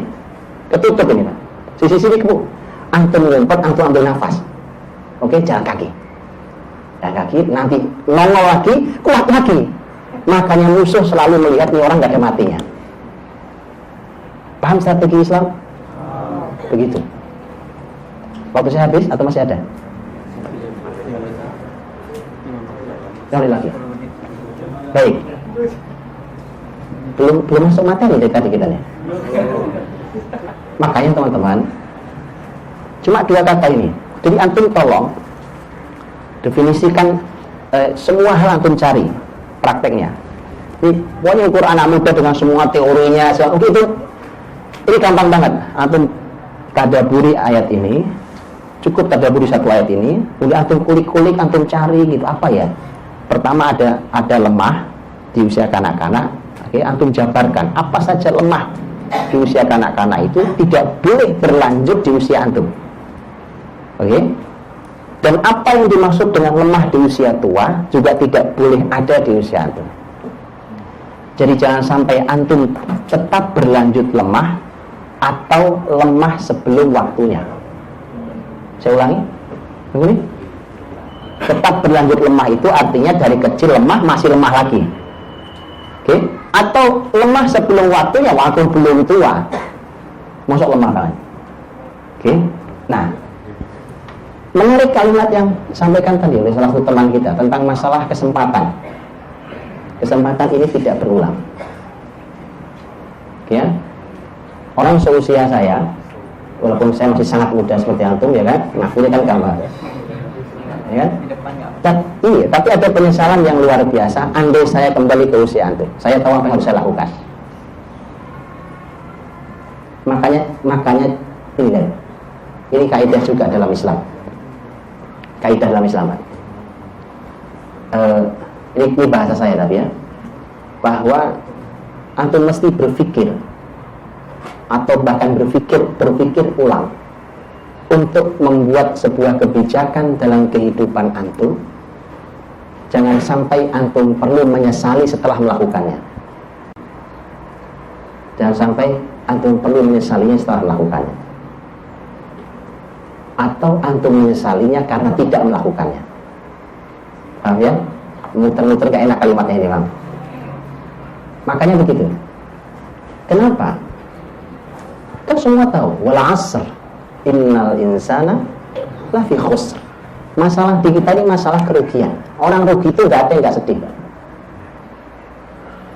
Ketutup ini Pak. Sisi-sisi kebu. Antum ngumpet, antum ambil nafas. Oke, jalan kaki. Jalan kaki, nanti nongol lagi, kuat lagi. Makanya musuh selalu melihat nih orang gak ada matinya. Paham strategi Islam? Begitu. Waktu saya habis atau masih ada? Sekali lagi. Baik. Belum masuk materi dari tadi kita nih. Makanya teman-teman, cuma 2 kata ini. Jadi antum tolong definisikan semua hal antum cari prakteknya. Ini pokoknya Quran anak muda dengan semua teorinya, itu ini gampang banget. Antum tadaburi ayat ini, cukup tadaburi 1 ayat ini, udah antum kulik-kulik, antum cari gitu apa ya. Pertama ada lemah di usia kanak-kanak. Oke, antum jabarkan apa saja lemah di usia kanak-kanak itu tidak boleh berlanjut di usia antum. Oke? Dan apa yang dimaksud dengan lemah di usia tua juga tidak boleh ada di usia antum. Jadi jangan sampai antum tetap berlanjut lemah atau lemah sebelum waktunya. Saya ulangi. Begini. Tetap berlanjut lemah itu artinya dari kecil lemah, masih lemah lagi. Oke? Atau lemah sebelum waktunya, waktu belum tua, masuk lemah banget. Oke. Nah, menarik kalimat yang disampaikan tadi oleh salah satu teman kita tentang masalah kesempatan. Kesempatan ini tidak berulang. Ya, orang seusia saya, walaupun saya masih sangat muda seperti antum, ya kan, ngakunya kan gambar, ya kan? Iya, tapi ada penyesalan yang luar biasa. Andai saya kembali ke usia antum, saya tahu apa yang harus saya lakukan. Makanya ini kaidah juga dalam Islam. Kaidah dalam Islam. Ini bahasa saya tapi ya, bahwa antum mesti berpikir atau bahkan berpikir ulang untuk membuat sebuah kebijakan dalam kehidupan antum. Jangan sampai antum perlu menyesali setelah melakukannya. Jangan sampai antum perlu menyesalinya setelah melakukannya, atau antum menyesalinya karena tidak melakukannya. Paham ya? Muter-muter gak enak kalimatnya ini, Bang. Makanya begitu. Kenapa? Kan semua tahu, wal 'asr innal insana lafi khusr. Masalah di kita ini masalah kerugian. Orang rugi itu gak ada yang gak sedih.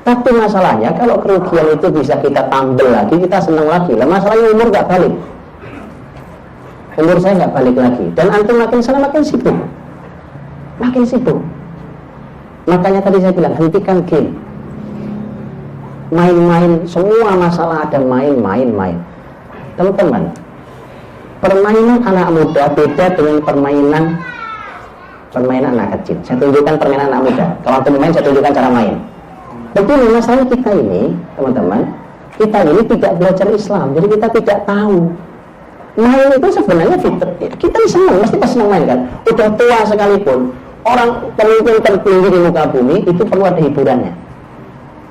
Tapi masalahnya kalau kerugian itu bisa kita tambel lagi, kita senang lagi. Lah masalahnya umur gak balik. Umur saya gak balik lagi. Dan antum makin sana makin sibuk. Makin sibuk. Makanya tadi saya bilang, hentikan game. Main-main, semua masalah ada main. Teman-teman, permainan anak muda beda dengan permainan anak kecil. Saya tunjukkan permainan anak muda. Kalau antum main, saya tunjukkan cara main. Begini, masalah kita ini, teman-teman, kita ini tidak belajar Islam, jadi kita tidak tahu. Main itu sebenarnya fitur. Kita senang, mesti pas senang main kan. Udah tua sekalipun, orang pemimpin tertinggi di muka bumi itu perlu ada hiburannya.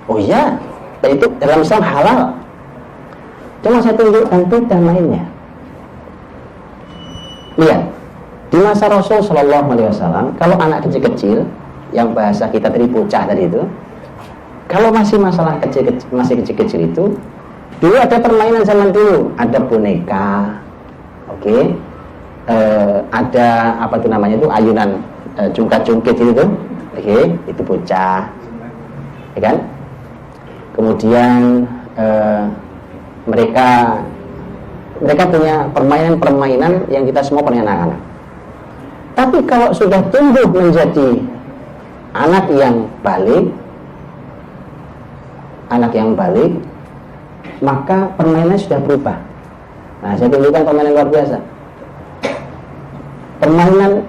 Oh iya, dan itu dalam Islam halal. Cuma saya tunjukkan beda mainnya. Lihat, di masa Rasul Shallallahu Alaihi Wasallam, kalau anak kecil-kecil, yang bahasa kita tadi bocah tadi itu, kalau masih masalah kecil-kecil itu, dulu ada permainan zaman dulu, ada boneka, oke, ada apa itu namanya itu ayunan jungkat-jungkit itu, oke, itu bocah, ya kan? Kemudian mereka punya permainan yang kita semua punya anak-anak. Tapi kalau sudah tumbuh menjadi anak yang balik, maka permainannya sudah berubah. Nah, saya tunjukkan permainan luar biasa. Permainan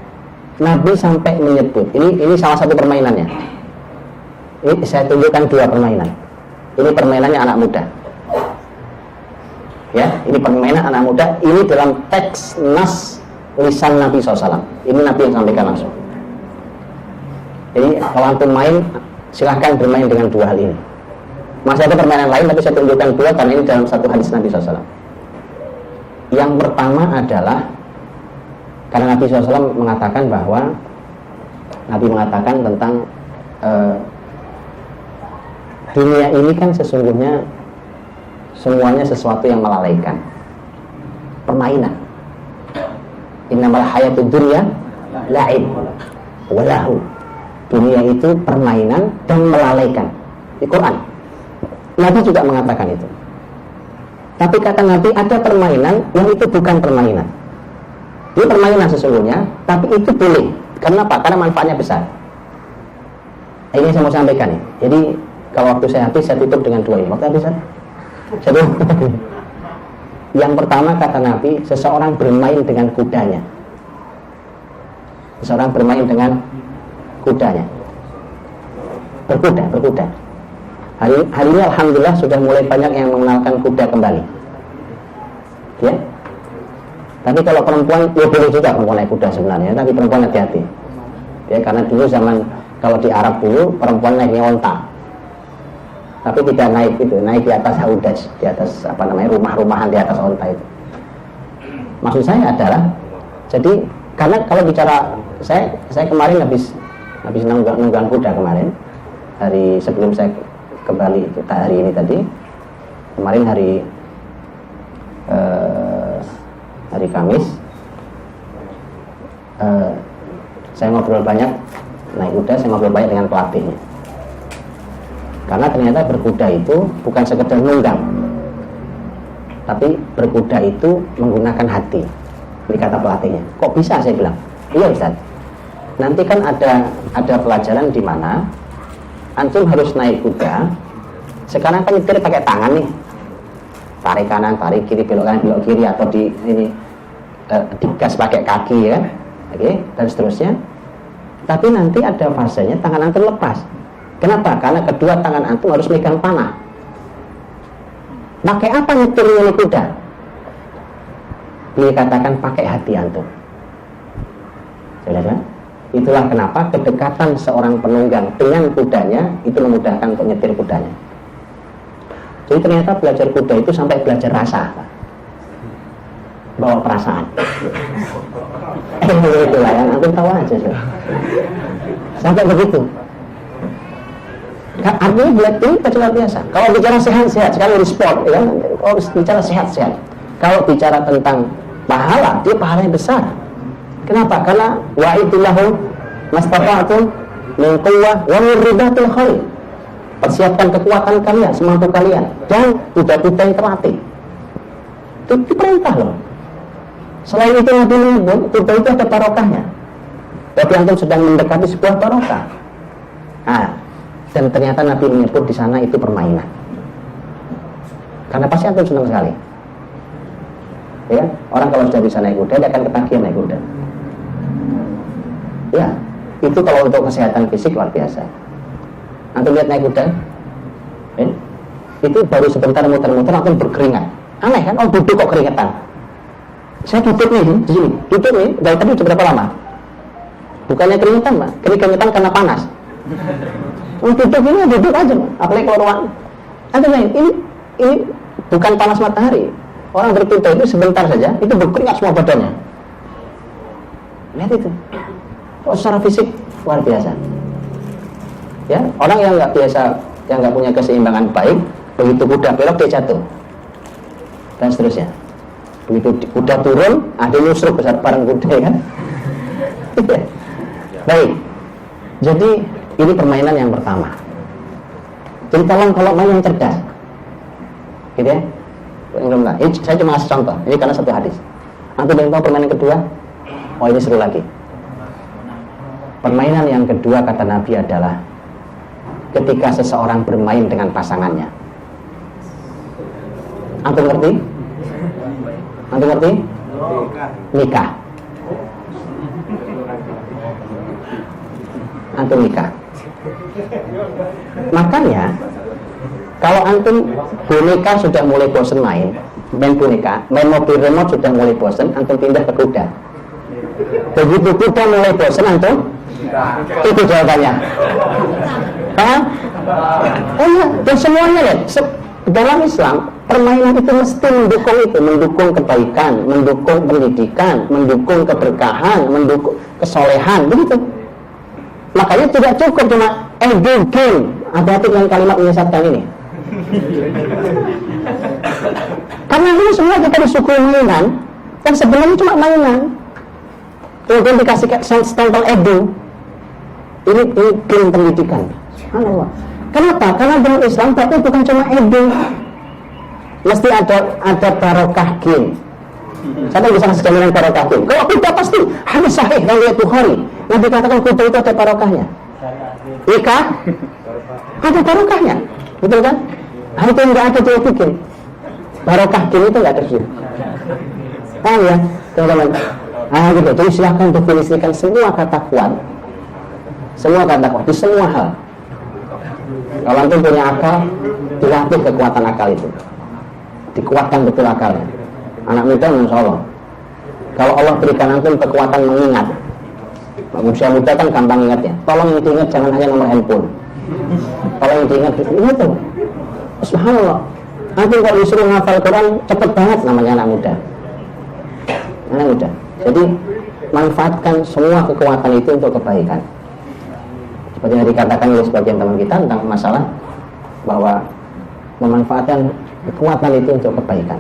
Nabi sampai menyebut, ini salah satu permainannya. Ini saya tunjukkan dua permainan. Ini permainannya anak muda. Ya, ini permainan anak muda. Ini dalam teks nas lisan Nabi SAW. Ini Nabi yang sampaikan langsung. Jadi kalau antum main, silahkan bermain dengan dua hal ini. Masih ada permainan lain, tapi saya tunjukkan dua karena ini dalam satu hadis Nabi SAW. Yang pertama adalah karena Nabi SAW mengatakan bahwa Nabi mengatakan tentang dunia ini kan sesungguhnya semuanya sesuatu yang melalaikan. Permainan. Innamal hayatud dunya la'ib wa lahu. Dunia itu permainan dan melalaikan. Di Quran Nabi juga mengatakan itu. Tapi kata Nabi, ada permainan yang itu bukan permainan. Ini permainan sesungguhnya, tapi itu boleh. Karena apa? Karena manfaatnya besar. Ini saya mau sampaikan nih. Jadi kalau waktu saya habis, saya tutup dengan dua ini. Waktu habis saya tutup. Yang pertama kata Nabi, seseorang bermain dengan kudanya. Seseorang bermain dengan kudanya. Berkuda. Hari ini alhamdulillah sudah mulai banyak yang mengenalkan kuda kembali. Ya. Tapi kalau perempuan, ya boleh juga perempuan naik kuda sebenarnya, tapi perempuan hati-hati. Ya, karena dulu zaman kalau di Arab dulu perempuan naiknya onta. Tapi tidak naik di atas haudaj, di atas rumah-rumahan di atas onta itu. Maksud saya adalah, jadi karena kalau bicara saya kemarin habis nunggang kuda kemarin, hari sebelum saya kembali kita hari ini tadi. Kemarin hari Kamis, saya ngobrol banyak naik kuda, saya ngobrol banyak dengan pelatihnya. Karena ternyata berkuda itu bukan sekedar nunggang, tapi berkuda itu menggunakan hati. Ini kata pelatihnya. Kok bisa? Saya bilang, iya Ustaz. Nanti kan ada pelajaran di mana antum harus naik kuda. Sekarang kan nyetir pakai tangan nih, tarik kanan, tarik kiri, belok kanan, belok kiri, atau digas pakai kaki ya, oke, dan seterusnya. Tapi nanti ada fasenya tangan antum lepas. Kenapa? Karena kedua tangan antum harus megang panah. Pakai apa nyetirnya kuda? Dia katakan pakai hati antum. Saudara, itulah kenapa kedekatan seorang penunggang dengan kudanya itu memudahkan untuk nyetir kudanya. Jadi ternyata belajar kuda itu sampai belajar rasa, bawa perasaan. Itulah yang antum tahu aja. Sampai begitu. Artinya belajar ini luar biasa. Kalau bicara sehat-sehat, sekarang di sport, ya, kalau bicara sehat-sehat. Kalau bicara tentang pahala, dia pahalanya besar. Kenapa? Karena wa'idillahu mastata'tum min quwwah wa min ribatil khair. Persiapkan kekuatan kalian semampu kalian dan kuda-kuda yang terlatih. Itu perintah loh. Selain itu Nabi menyebut kuda itu ada barokahnya. Bagi antum sedang mendekati sebuah barokah. Dan ternyata Nabi menyebut di sana itu permainan. Karena pasti antum senang sekali. Ya, orang kalau sudah bisa naik kuda, dia akan ketagihan naik kuda. Ya, itu kalau untuk kesehatan fisik luar biasa. Antum lihat naik kuda, itu baru sebentar muter-muter antum berkeringat. Aneh kan? Oh, duduk kok keringetan. Saya duduk nih di sini, duduk nih. Dari tadi sudah berapa lama? Bukannya keringetan, Pak. Keringetan karena panas. Duduk ini duduk aja, Pak. Apalagi kalau ruang. Antum lihat, ini bukan panas matahari. Orang berkuda itu sebentar saja, itu berkeringat semua badannya. Lihat itu. Oh, secara fisik luar biasa. Ya, orang yang nggak biasa, yang nggak punya keseimbangan baik, begitu kuda belok dia jatuh, dan seterusnya. Begitu kuda turun, ada nyusruk besar bareng kuda, ya kan? Baik. Jadi ini permainan yang pertama. Jadi tolong kalau main yang cerdas, gitu ya. Ini saya cuma kasih contoh. Ini karena satu hadis. Antum yang tahu permainan kedua? Oh, ini seru lagi. Permainan yang kedua kata Nabi adalah ketika seseorang bermain dengan pasangannya. Antum ngerti? Antum ngerti? Nikah. Antum nikah. Makanya kalau antum boneka sudah mulai bosan main boneka, main mobil remote sudah mulai bosan, antum pindah ke kuda. Begitu kuda mulai bosan, antum itu jawabannya. Paham? Oh iya, dan semuanya ya. Dalam Islam, permainan itu mesti mendukung kebaikan, mendukung pendidikan, mendukung keberkahan, mendukung kesolehan, begitu. Makanya tidak cukup cuma game. Hati-hati dengan kalimat menyesatkan ini. Karena ini semua kita disuguhi mainan, yang sebenarnya cuma mainan. Kemudian dikasih stempel edu. Ini game pendidikan. Subhanallah. Kenapa? Karena dalam Islam berarti bukan cuma edu, mesti ada barokah game. Siapa bisa ngasih jaminan barokah game? Kalau kuda pasti harus sahih dan lihat Bukhari. Yang dikatakan kuda itu ada barokahnya. Nikah ada barokahnya, betul kan? Itu enggak ada dia bikin. Barokah game itu enggak ada sih. Ya, teman-teman. Gitu. Jadi silahkan definisikan semua kata kuat. Semua kata kuat di semua hal. Kalau antum punya akal, dilatih kekuatan akal itu. Dikuatkan betul akalnya. Anak muda insya Allah. Kalau Allah berikan antum kekuatan mengingat, usia muda kan gampang ingatnya. Tolong yang diingat jangan hanya nomor handphone. Tolong yang diingat itu. Subhanallah. Antum kalau disuruh ngafal Quran cepet banget namanya anak muda. Anak muda. Jadi manfaatkan semua kekuatan itu untuk kebaikan. Seperti yang dikatakan oleh sebagian teman kita tentang masalah bahwa memanfaatkan kekuatan itu untuk kebaikan.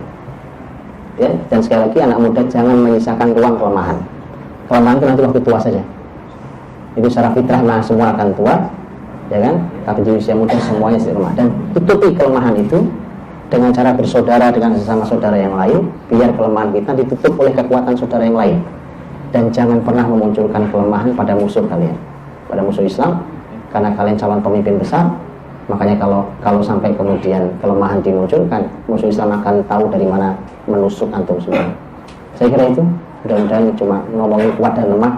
Ya, dan sekali lagi anak muda jangan menyisakan ruang kelemahan. Kelemahan itu nanti waktu tua saja. Itu secara fitrah nah semua akan tua, ya kan? Tapi di usia muda semuanya lemah, dan tutupi kelemahan itu dengan cara bersaudara dengan sesama saudara yang lain, biar kelemahan kita ditutup oleh kekuatan saudara yang lain. Dan jangan pernah memunculkan kelemahan pada musuh kalian, pada musuh Islam, karena kalian calon pemimpin besar. Makanya kalau sampai kemudian kelemahan dimunculkan, musuh Islam akan tahu dari mana menusuk antum semua. Saya kira itu, mudah-mudahan cuma ngomongin kuat dan lemah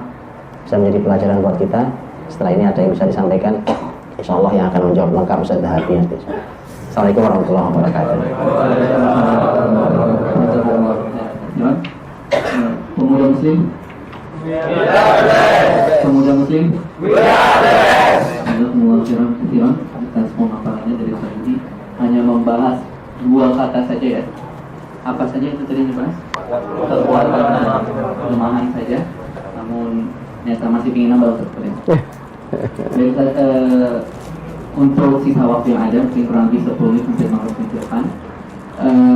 bisa menjadi pelajaran buat kita. Setelah ini ada yang bisa disampaikan, insya Allah yang akan menjawab lengkap Ustaz Dahabi. Assalamualaikum warahmatullahi wabarakatuh. Pemuda Muslim, pemuda Muslim, ketiran atas pemaparannya dari Ustaz Budi hanya membahas 2 kata saja ya. Apa saja itu tadi dibahas? Kekuatan dan kelemahan saja. Namun ternyata masih ingin nambah seperti itu. Untuk sisa waktu yang ada, mungkin kurang lebih 10 menit sampai 15 menit ke depan,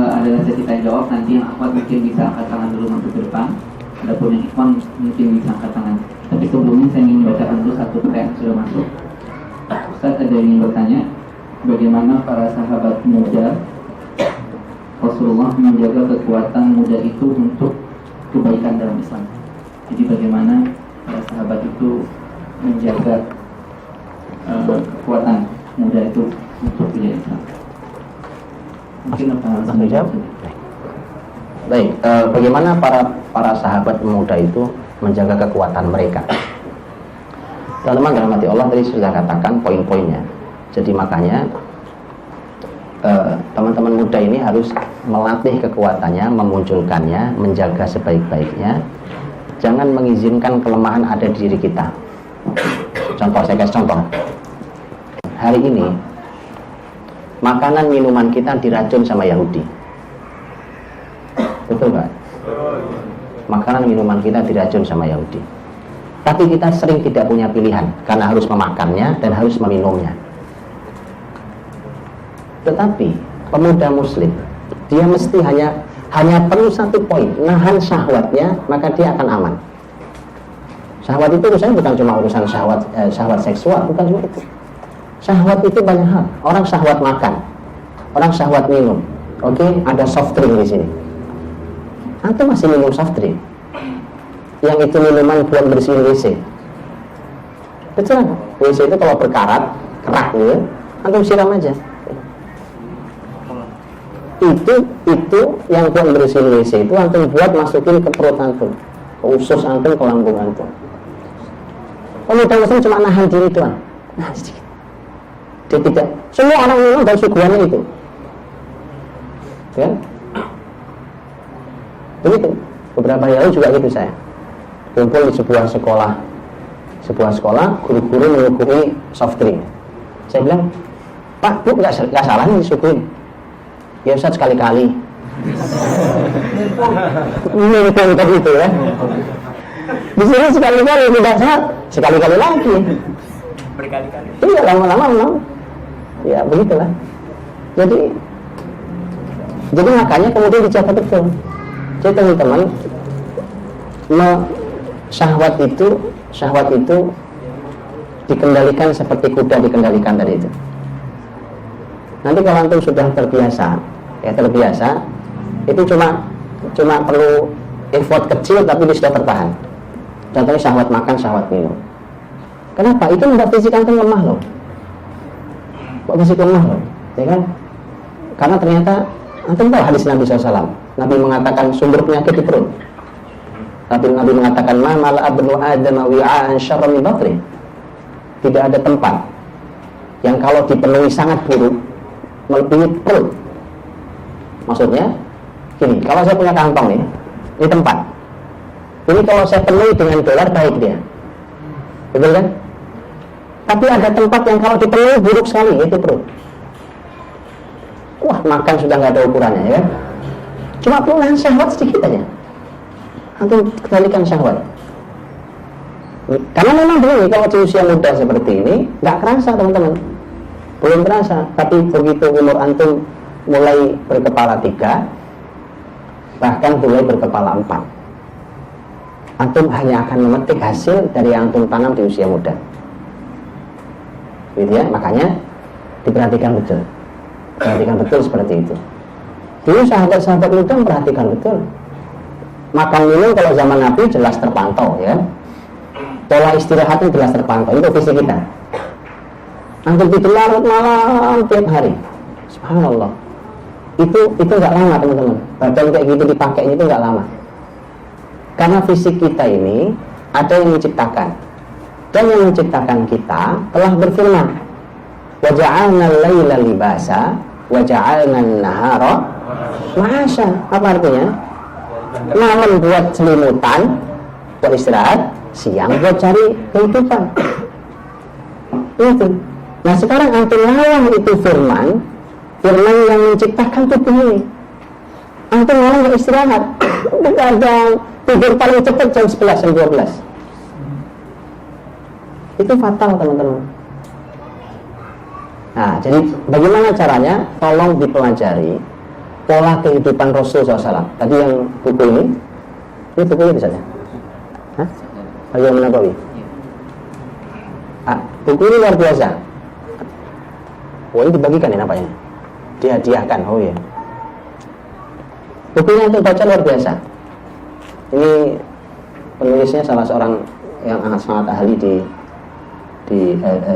adalah sesi tanya jawab. Nanti yang akhwat mungkin bisa angkat tangan dulu masuk ke depan. Adapun yang ikhwan mungkin bisa angkat tangan. Tapi sebelumnya saya ingin bacakan dulu satu pertanyaan yang sudah masuk. Ustaz ada yang ingin bertanya, bagaimana para sahabat muda Rasulullah menjaga kekuatan muda itu untuk kebaikan dalam Islam. Jadi bagaimana para sahabat itu menjaga kekuatan muda itu untuk kebaikan Islam. Mungkin langsung jawab. Baik, bagaimana para sahabat muda itu menjaga kekuatan mereka? Teman-teman dirahmati Allah, tadi sudah katakan poin-poinnya. Jadi makanya teman-teman muda ini harus melatih kekuatannya, memunculkannya, menjaga sebaik-baiknya. Jangan mengizinkan kelemahan ada di diri kita. Contoh, saya kasih contoh. Hari ini makanan minuman kita diracun sama Yahudi. Betul nggak? Makanan minuman kita diracun sama Yahudi. Tapi kita sering tidak punya pilihan karena harus memakannya dan harus meminumnya. Tetapi pemuda muslim, dia mesti hanya perlu satu poin, nahan syahwatnya, maka dia akan aman. Syahwat itu urusannya bukan cuma urusan syahwat seksual, bukan cuma itu. Syahwat itu banyak hal. Orang syahwat makan, orang syahwat minum. Oke, ada soft drink di sini. Antum masih minum soft drink? Yang itu minuman buat bersihin WC. Betul kan? WC itu kalau berkarat, kerak gitu, antum siram aja. Itu yang buat bersihin WC itu antum buat masukin ke perut antum, ke usus antum, ke lambung antum. Pemuda muslim cuma nahan diri doang. Nah, sedikit. Dia tidak. Semua orang minum dan suguhannya itu. Ya? Begitu. Beberapa hari lalu juga gitu saya. Kumpul di sebuah sekolah, guru-guru menyuguhi soft drink. Saya bilang, Pak, Bu, nggak salah nih disuguhin. Ya Ustaz, sekali-kali. Ini itu ya. Di sini sekali-kali tidak sehat, sekali-kali lagi. Berkali-kali. Iya, lama-lama memang. Ya begitulah. Jadi makanya kemudian dijaga betul. Jadi teman-teman, syahwat itu dikendalikan seperti kuda dikendalikan tadi itu. Nanti kalau antum sudah terbiasa, itu cuma perlu effort kecil tapi dia sudah tertahan. Contohnya syahwat makan, syahwat minum. Kenapa? Itu membuat fisik antum lemah loh. Kok fisik lemah loh? Ya kan? Karena ternyata antum tahu hadis Nabi SAW. Nabi mengatakan sumber penyakit di perut. Nabi mengatakan ma mala'a ibnu Adam wi'an syarra min batri. Tidak ada tempat yang kalau dipenuhi sangat buruk melebihi perut. Maksudnya gini, kalau saya punya kantong nih, ini tempat. Ini kalau saya penuhi dengan dolar baik dia. Betul kan? Tapi ada tempat yang kalau dipenuhi buruk sekali, yaitu perut. Wah, makan sudah nggak ada ukurannya, ya kan? Cuma perlu nahan syahwat sedikit aja. Antum kendalikan syahwat. Karena memang begini, kalau di usia muda seperti ini nggak kerasa teman-teman. belum terasa. Tapi begitu umur antum mulai berkepala 3, bahkan mulai berkepala 4, antum hanya akan memetik hasil dari yang antum tanam di usia muda. Gitu ya, makanya diperhatikan betul. Perhatikan betul seperti itu. Dulu sahabat-sahabat muda memperhatikan betul. Makan minum kalau zaman Nabi jelas terpantau ya. Pola istirahatnya jelas terpantau. Itu visi kita. Antum tidur larut malam tiap hari. Subhanallah. Itu nggak lama teman-teman. Badan kayak gitu dipakainya itu nggak lama. Karena fisik kita ini ada yang menciptakan. Dan yang menciptakan kita telah berfirman, wa ja'alna al-laila libasa wa ja'alna an-nahara ma'asya. Apa artinya? Malam buat selimutan, buat istirahat, siang buat cari kehidupan. Itu. Nah sekarang antum lawan itu firman yang menciptakan tubuh ini. Antum malam gak istirahat, kadang tidur paling cepat jam 11 jam 12. Itu fatal teman-teman. Nah, jadi bagaimana caranya? Tolong dipelajari pola kehidupan Rasul SAW. Tadi yang buku ini bukunya bisa ya? Hah? Bagaimana Nabawi? Buku ini luar biasa. Oh, ini dibagikan ya nampaknya? Dihadiahkan, oh ya. Bukunya untuk baca luar biasa. Ini penulisnya salah seorang yang sangat ahli di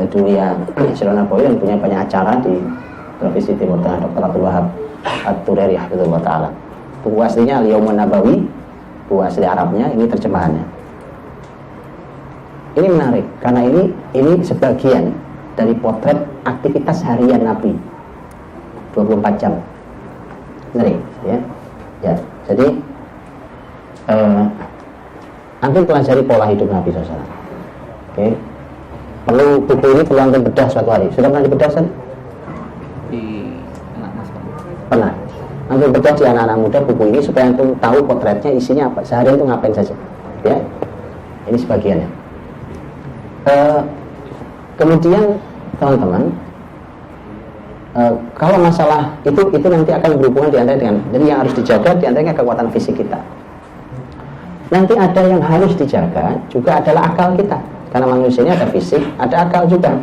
dunia Syirah Nabawi yang punya banyak acara di televisi Timur Tengah, Dr. Abdul Wahab At-Tureri Hafizahullah Ta'ala. Buku aslinya Al-Yawmun Nabawi, buku asli Arabnya, ini terjemahannya. Ini menarik karena ini sebagian dari potret aktivitas harian Nabi 24 jam. Menarik ya. Ya, jadi antum pelajari pola hidup Nabi SAW. Oke. Perlu buku ini perlu antum bedah suatu hari. Sudah pernah dibedah kan? Pernah. Antum bedah di anak-anak muda buku ini supaya antum tahu potretnya isinya apa. Sehari itu ngapain saja. Ya. Ini sebagiannya. Kemudian teman-teman, kalau masalah itu nanti akan berhubungan di antara dengan, jadi yang harus dijaga di antaranya kekuatan fisik kita. Nanti ada yang harus dijaga juga adalah akal kita. Karena manusia ini ada fisik, ada akal juga.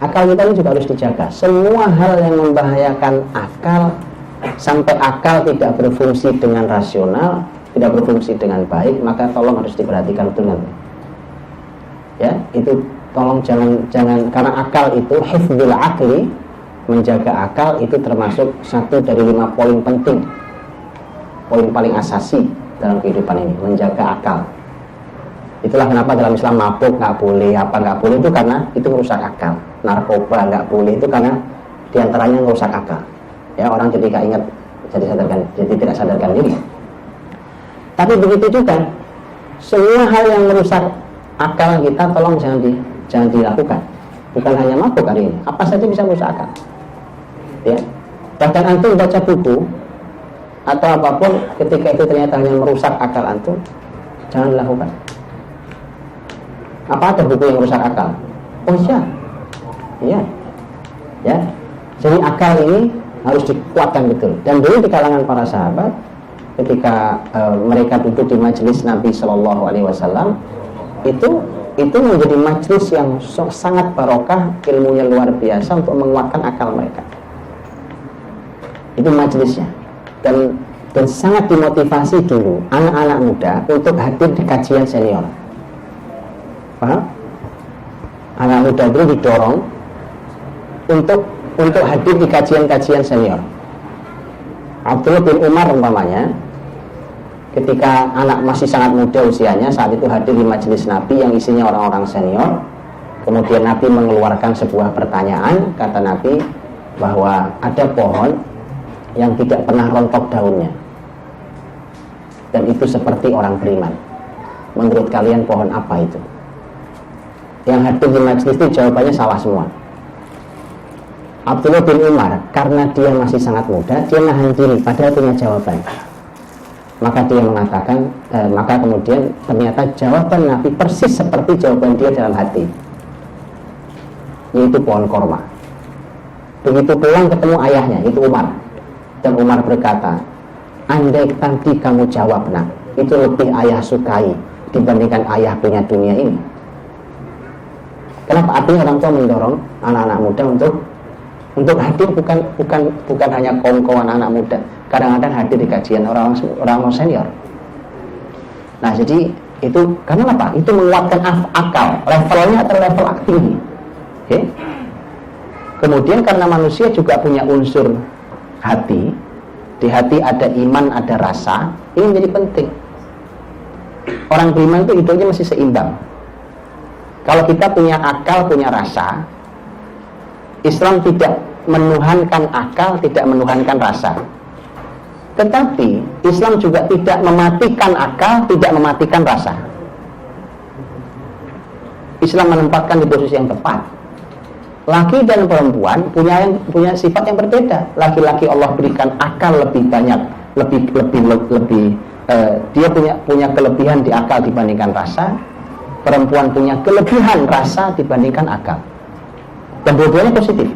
Akal kita ini juga harus dijaga. Semua hal yang membahayakan akal, sampai akal tidak berfungsi dengan rasional, tidak berfungsi dengan baik, maka tolong harus diperhatikan betul nanti. Ya, itu tolong jangan karena akal itu hifdzul aqli, menjaga akal itu termasuk satu dari 5 poin penting, poin paling asasi dalam kehidupan ini, menjaga akal. Itulah kenapa dalam Islam mabuk nggak boleh, apa nggak boleh itu karena itu merusak akal. Narkoba nggak boleh itu karena diantaranya merusak akal. Ya, orang jadi nggak ingat, jadi tidak sadarkan diri. Tapi begitu juga semua hal yang merusak akal kita tolong jangan dilakukan. Bukan hanya mabuk hari ini, apa saja bisa merusak akal. Ya, bahkan antum baca buku atau apapun ketika itu ternyata hanya merusak akal antum, jangan dilakukan. Apa ada buku yang merusak akal? Oh iya, ya. Jadi akal ini harus dikuatkan betul. Dan dulu di kalangan para sahabat, ketika mereka duduk di majelis Nabi Shallallahu Alaihi Wasallam, itu menjadi majelis yang sangat barokah, ilmunya luar biasa untuk menguatkan akal mereka. Itu majelisnya. Dan sangat dimotivasi dulu anak-anak muda untuk hadir di kajian senior. Paham? Anak muda dulu didorong untuk hadir di kajian-kajian senior. Abdullah bin Umar umpamanya, ketika anak masih sangat muda usianya, saat itu hadir di majelis Nabi yang isinya orang-orang senior. Kemudian Nabi mengeluarkan sebuah pertanyaan. Kata Nabi bahwa ada pohon yang tidak pernah rontok daunnya, dan itu seperti orang beriman. Menurut kalian pohon apa itu? Yang hadir di majelis itu jawabannya salah semua. Abdullah bin Umar karena dia masih sangat muda, dia nahan diri padahal punya jawaban. Maka dia mengatakan, maka kemudian ternyata jawaban Nabi persis seperti jawaban dia dalam hati, yaitu pohon korma. Begitu pulang ketemu ayahnya, itu Umar. Dan Umar berkata, andai tadi kamu jawab nak, itu lebih ayah sukai dibandingkan ayah punya dunia ini. Kenapa? Artinya orang tua mendorong anak-anak muda untuk hadir, bukan hanya kaum-kaum anak muda. Kadang-kadang hadir di kajian orang senior. Nah, jadi itu karena apa? Itu menguatkan akal, levelnya atau level tinggi. Okay? Kemudian karena manusia juga punya unsur hati, di hati ada iman, ada rasa, ini menjadi penting. Orang beriman itu hidupnya masih seimbang. Kalau kita punya akal, punya rasa, Islam tidak menuhankan akal, tidak menuhankan rasa. Tetapi Islam juga tidak mematikan akal, tidak mematikan rasa. Islam menempatkan di posisi yang tepat. Laki dan perempuan punya sifat yang berbeda. Laki-laki Allah berikan akal lebih banyak, dia punya kelebihan di akal dibandingkan rasa. Perempuan punya kelebihan rasa dibandingkan akal. Dan dua-duanya positif,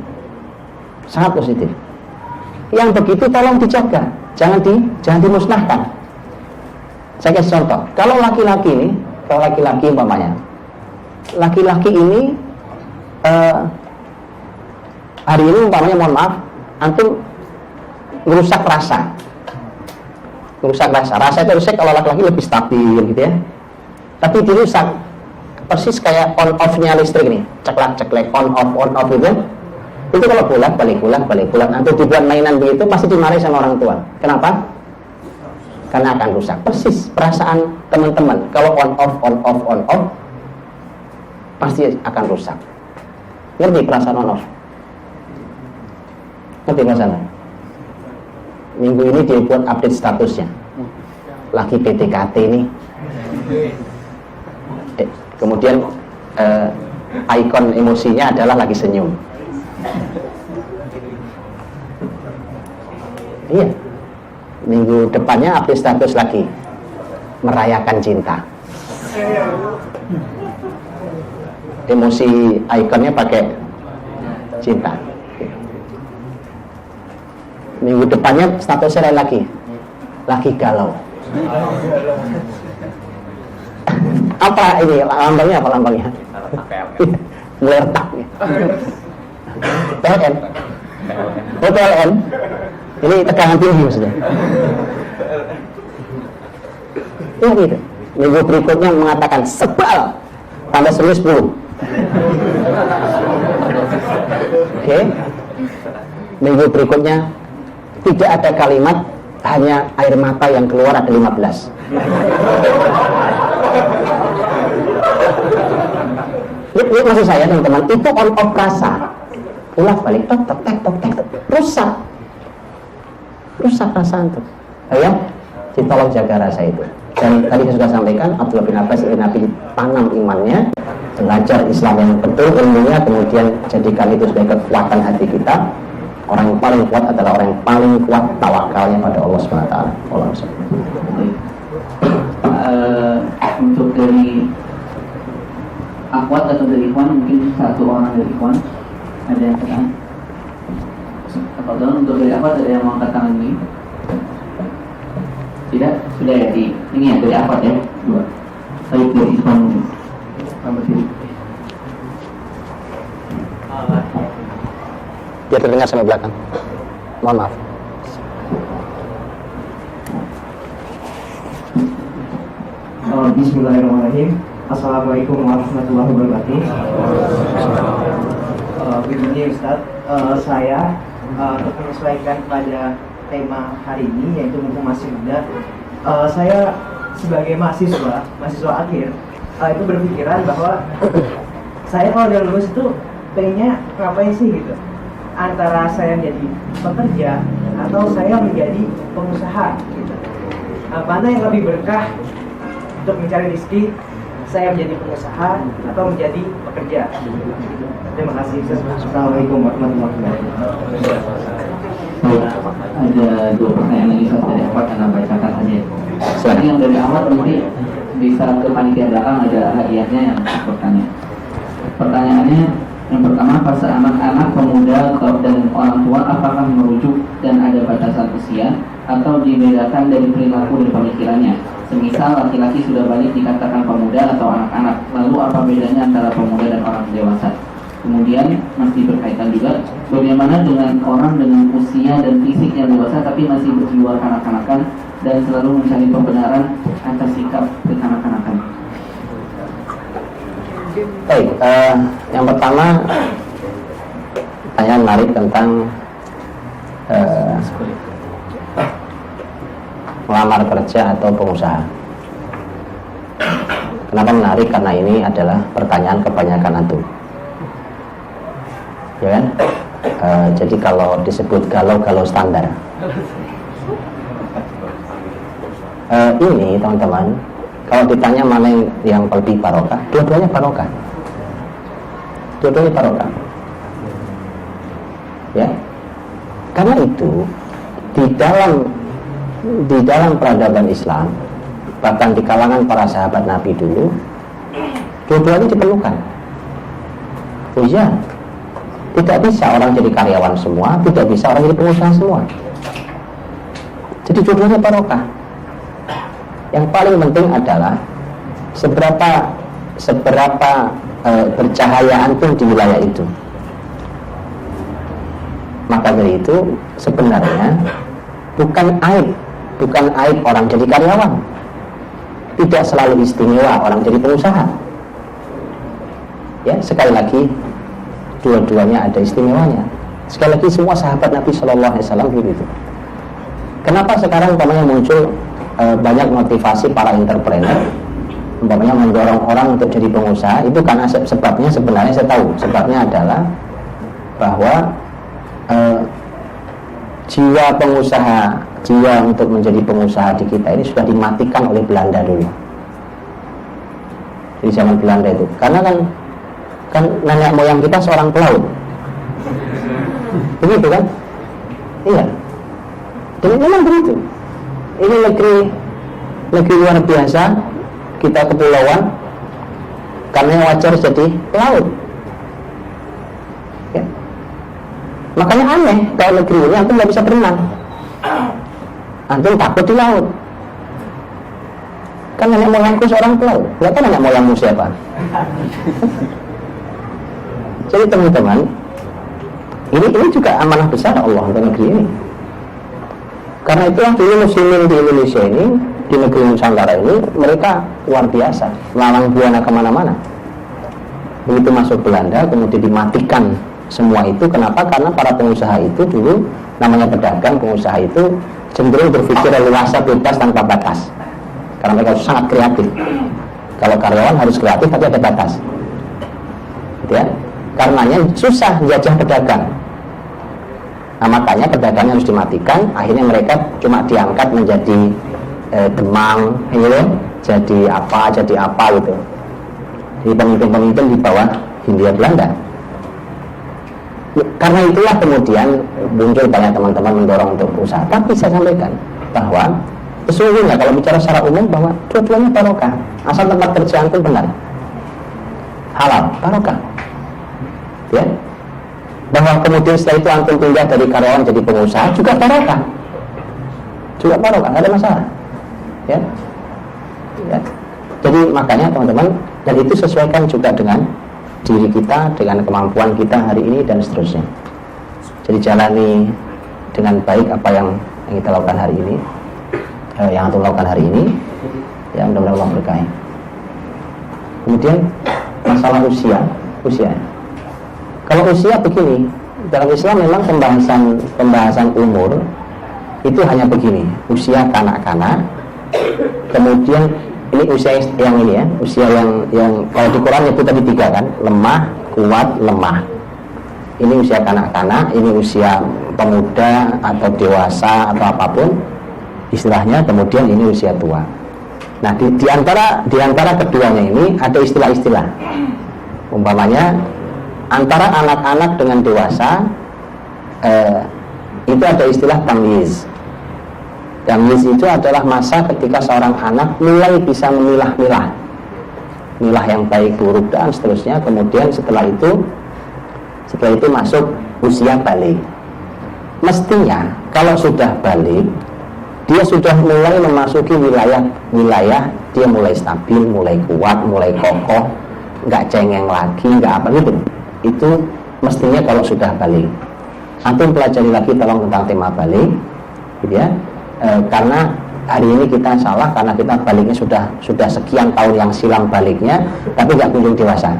sangat positif. Yang begitu tolong dijaga, jangan dimusnahkan. Saya kasih contoh. Kalau laki-laki umpamanya, laki-laki ini hari ini umpamanya, mohon maaf, antum merusak rasa. Rasa itu rusak kalau laki-laki lebih stabil gitu ya. Tapi dirusak persis kayak on off-nya listrik nih, ceklek on off gitu. Itu kalau balik bulan, nanti dibuat mainan begitu pasti dimarahi sama orang tua. Kenapa? Karena akan rusak. Persis perasaan teman-teman kalau on off pasti akan rusak. Ngerti perasaan on off? Ngerti perasaan? Minggu ini dia buat update statusnya, lagi PDKT ini. Kemudian ikon emosinya adalah lagi senyum. Iya. Minggu depannya update status lagi, merayakan cinta. Emosi ikonnya pakai cinta. Minggu depannya statusnya lain lagi galau. Apa ini lambangnya? Mulai retak nih. PLN. PLN. Ini tekanan tinggi maksudnya. Ya gitu. Minggu berikutnya mengatakan sebal, tambah 10. Oke. Minggu berikutnya tidak ada kalimat, hanya air mata yang keluar ada 15. Ini maksud saya teman-teman, itu on off rasa. Ulang balik, tok, rusak rasa itu. Ya, jadi tolong jaga rasa itu. Dan tadi saya sudah sampaikan, Abdullah bin Abbas Nabi tanam imannya, belajar Islam yang betul ilmunya, kemudian jadikan itu sebagai kekuatan hati kita. Orang yang paling kuat adalah orang yang paling kuat tawakalnya pada Allah SWT. Untuk dari akhwat atau dari ikhwan, mungkin satu orang dari ikhwan ada yang bertanya. Kalau untuk dari akhwat ada yang mau angkat tangan ini? Tidak? Sudah ya, ini ya dari akhwat ya? Dua. Baik, dari ikhwan mungkin. Selamat sini. Biar terdengar sampai belakang. Mohon maaf. Bismillahirrahmanirrahim. Assalamualaikum warahmatullahi wabarakatuh. Begini Ustaz, saya untuk menyesuaikan pada tema hari ini, yaitu mumpung masih muda, saya sebagai mahasiswa akhir itu berpikiran bahwa saya kalau udah lulus itu pengennya ngapain sih gitu, antara saya menjadi pekerja atau saya menjadi pengusaha gitu. Mana yang lebih berkah untuk mencari rezeki, saya menjadi pengusaha atau menjadi pekerja? Terima kasih. Assalamualaikum warahmatullahi wabarakatuh. Ada dua pertanyaan lagi dari Ahmad, yang bacakan saja. Sekarang yang dari Ahmad nanti bisa ke panitia belakang, ada hadiahnya yang bertanya. Pertanyaannya, Yang pertama, fase anak-anak, pemuda, dan orang tua apakah merujuk dan ada batasan usia atau dibedakan dari perilaku dan pemikirannya? Semisal laki-laki sudah balik dikatakan pemuda atau anak-anak, lalu apa bedanya antara pemuda dan orang dewasa? Kemudian masih berkaitan juga, bagaimana dengan orang dengan usia dan fisik yang dewasa tapi masih berjiwa kanak-kanakan dan selalu mencari pembenaran atas sikap kekanak-kanakan? Baik, yang pertama pertanyaan menarik tentang melamar kerja atau pengusaha. Kenapa menarik? Karena ini adalah pertanyaan kebanyakan antum, ya kan? Jadi kalau disebut galau-galau standar, ini teman-teman, kalau ditanya mana yang lebih barokah, dua-duanya barokah. Dua-duanya barokah. Ya. Karena itu di dalam peradaban Islam, bahkan di kalangan para sahabat Nabi dulu, dua-duanya diperlukan. Oh iya, tidak bisa orang jadi karyawan semua, tidak bisa orang jadi pengusaha semua. Jadi dua-duanya barokah. Yang paling penting adalah seberapa bercahaya antum di wilayah itu. Maka dari itu sebenarnya bukan aib orang jadi karyawan. Tidak selalu istimewa orang jadi pengusaha. Ya, sekali lagi dua-duanya ada istimewanya. Sekali lagi semua sahabat Nabi Shallallahu Alaihi Wasallam begitu. Kenapa sekarang umpamanya muncul banyak motivasi para entrepreneur, umpamanya mendorong orang untuk jadi pengusaha? Itu karena sebabnya sebenarnya saya tahu. Sebabnya adalah bahwa jiwa pengusaha, jiwa untuk menjadi pengusaha di kita ini sudah dimatikan oleh Belanda dulu. Di zaman Belanda itu, karena kan nenek moyang kita seorang pelaut, begitu kan? Iya. Dan memang begitu. Ini negeri luar biasa, kita kepulauan, karena wajar jadi pelaut. Ya. Makanya aneh kalau negeri ini antum nggak bisa berenang, antum takut di laut. Kan nenek moyangku seorang pelaut, nggak tahu nenek moyangmu siapa. Jadi teman-teman, ini juga amanah besar Allah untuk negeri ini. Karena itulah dulu muslimin di Indonesia ini, di negeri Nusantara ini, mereka luar biasa, melalang buana kemana-mana. Begitu masuk Belanda, kemudian dimatikan semua itu. Kenapa? Karena para pengusaha itu dulu, namanya pedagang, pengusaha itu cenderung berpikir leluasa, bebas, tanpa batas. Karena mereka sangat kreatif. Kalau karyawan harus kreatif, tapi ada batas. Gitu ya? Karenanya susah jajah pedagang. Nah, makanya pedagang harus dimatikan. Akhirnya mereka cuma diangkat menjadi demang, gitu, jadi apa gitu. Jadi pemimpin-pemimpin di bawah Hindia Belanda. Karena itulah kemudian muncul banyak teman-teman mendorong untuk usaha. Tapi saya sampaikan bahwa sesungguhnya kalau bicara secara umum bahwa dua-duanya barokah, asal tempat kerjaan pun benar, halal, barokah. Ya. Bahwa kemudian setelah itu antum pindah dari karyawan jadi pengusaha juga barokah, nggak ada masalah, ya. Jadi makanya teman-teman, dan itu sesuaikan juga dengan diri kita, dengan kemampuan kita hari ini dan seterusnya. Jadi jalani dengan baik apa yang kita lakukan hari ini, yang antum lakukan hari ini, ya mudah-mudahan Allah berkahi. Kemudian masalah usia. Kalau usia begini, dalam Islam memang pembahasan umur itu hanya begini, usia kanak-kanak, kemudian ini usia yang ini ya, usia yang kalau di Quran itu tadi 3 kan, lemah, kuat, lemah. Ini usia kanak-kanak, ini usia pemuda atau dewasa atau apapun istilahnya, kemudian ini usia tua. Nah di antara keduanya ini ada istilah-istilah, umpamanya antara anak-anak dengan dewasa itu ada istilah tamyiz. Tamyiz itu adalah masa ketika seorang anak mulai bisa memilah-milah, milah yang baik, buruk dan seterusnya. Kemudian setelah itu Setelah itu masuk usia balik. Mestinya kalau sudah balik, dia sudah mulai memasuki wilayah dia mulai stabil, mulai kuat, mulai kokoh, nggak cengeng lagi, nggak apa gitu. Itu mestinya kalau sudah balik. Antum pelajari lagi tolong tentang tema balik, gitu ya. Karena hari ini kita salah karena kita baliknya sudah sekian tahun yang silam baliknya, tapi nggak kunjung dewasa.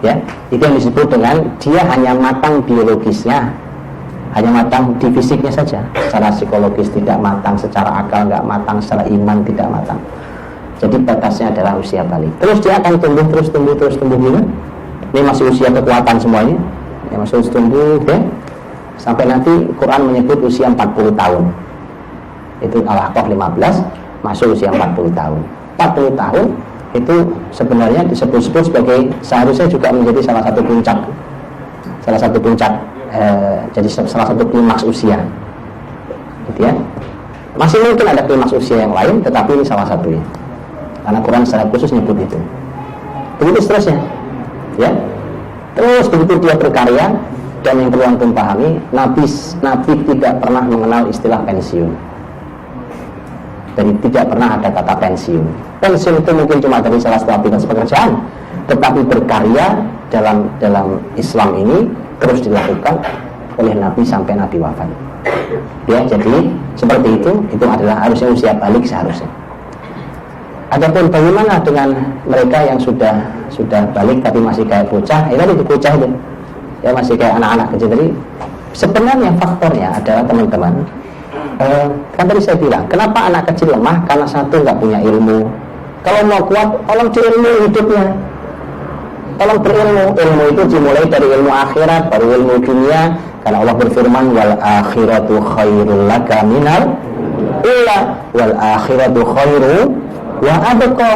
Ya, itu yang disebut dengan dia hanya matang biologisnya, hanya matang di fisiknya saja, secara psikologis tidak matang, secara akal nggak matang, secara iman tidak matang. Jadi batasnya adalah usia balik. Terus dia akan tumbuh terus tumbuh gitu. Ini masih usia kekuatan semuanya, ya masih tumbuh, ya. Sampai nanti Quran menyebut usia 40 tahun. Itu Al-Ahqaf 15 masuk usia 40 tahun. 40 tahun itu sebenarnya disebut-sebut sebagai seharusnya juga menjadi salah satu puncak, jadi salah satu klimaks usia, gitu ya. Masih mungkin ada klimaks usia yang lain, tetapi ini salah satunya karena Quran secara khusus nyebut itu. Begitu seterusnya, ya. Terus begitu dia berkarya, dan yang perlu antum pahami, Nabi tidak pernah mengenal istilah pensiun. Jadi tidak pernah ada kata pensiun. Pensiun itu mungkin cuma dari salah satu aktivitas pekerjaan, tetapi berkarya dalam Islam ini terus dilakukan oleh Nabi sampai Nabi wafat. Ya, jadi seperti itu adalah harusnya usia balik seharusnya. Adapun bagaimana dengan mereka yang sudah balik tapi masih kayak bocah, itu bocah itu, ya masih kayak anak-anak kecil. Jadi sebenarnya faktornya adalah teman-teman. Kan tadi saya bilang, kenapa anak kecil lemah? Karena satu nggak punya ilmu. Kalau mau kuat, tolong diilmu hidupnya. Tolong berilmu. Ilmu itu dimulai dari ilmu akhirat, baru ilmu dunia. Karena Allah berfirman, wal akhiratu khairul laka minal ula, wal akhiratu khairu wa abqa.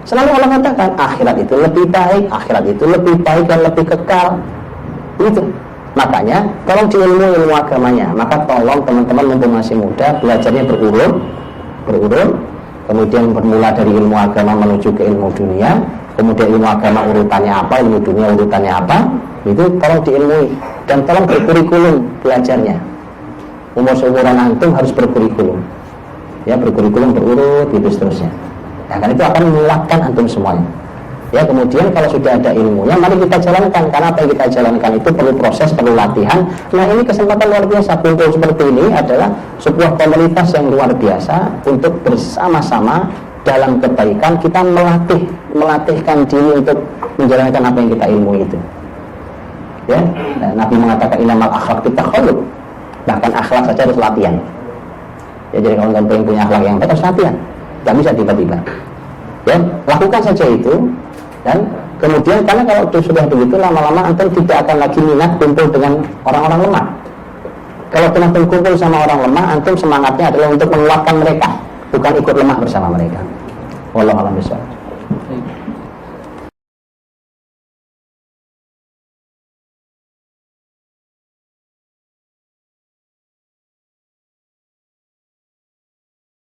Selalu Allah katakan akhirat itu lebih baik, dan lebih kekal. Itu. Makanya tolong ilmu agamanya. Maka tolong teman-teman mumpung masih muda, belajarnya berurut, kemudian bermula dari ilmu agama menuju ke ilmu dunia, kemudian ilmu agama urutannya apa, ilmu dunia urutannya apa, itu tolong diilmui dan tolong berkurikulum belajarnya. Umur-umuran antum harus berkurikulum, ya, berkurikulum berurut gitu seterusnya. Nah, kan itu akan menguatkan antum semuanya. Ya, kemudian kalau sudah ada ilmunya, mari kita jalankan. Karena apa yang kita jalankan itu perlu proses, perlu latihan. Nah, ini kesempatan luar biasa. Kumpul seperti ini adalah sebuah komunitas yang luar biasa untuk bersama-sama dalam kebaikan kita melatihkan diri untuk menjalankan apa yang kita ilmu itu. Ya, nah, Nabi mengatakan innamal akhlaq bitakhalluk. Bahkan akhlak saja harus latihan. Ya, jadi kalau antum punya akhlak yang baik harus latihan. Tidak bisa tiba-tiba. Ya, lakukan saja itu. Dan kemudian karena kalau sudah begitu lama-lama antum tidak akan lagi minat kumpul dengan orang-orang lemah. Kalau antum kumpul sama orang lemah, antum semangatnya adalah untuk menguatkan mereka, bukan ikut lemah bersama mereka. Wallahu a'lam bishawab.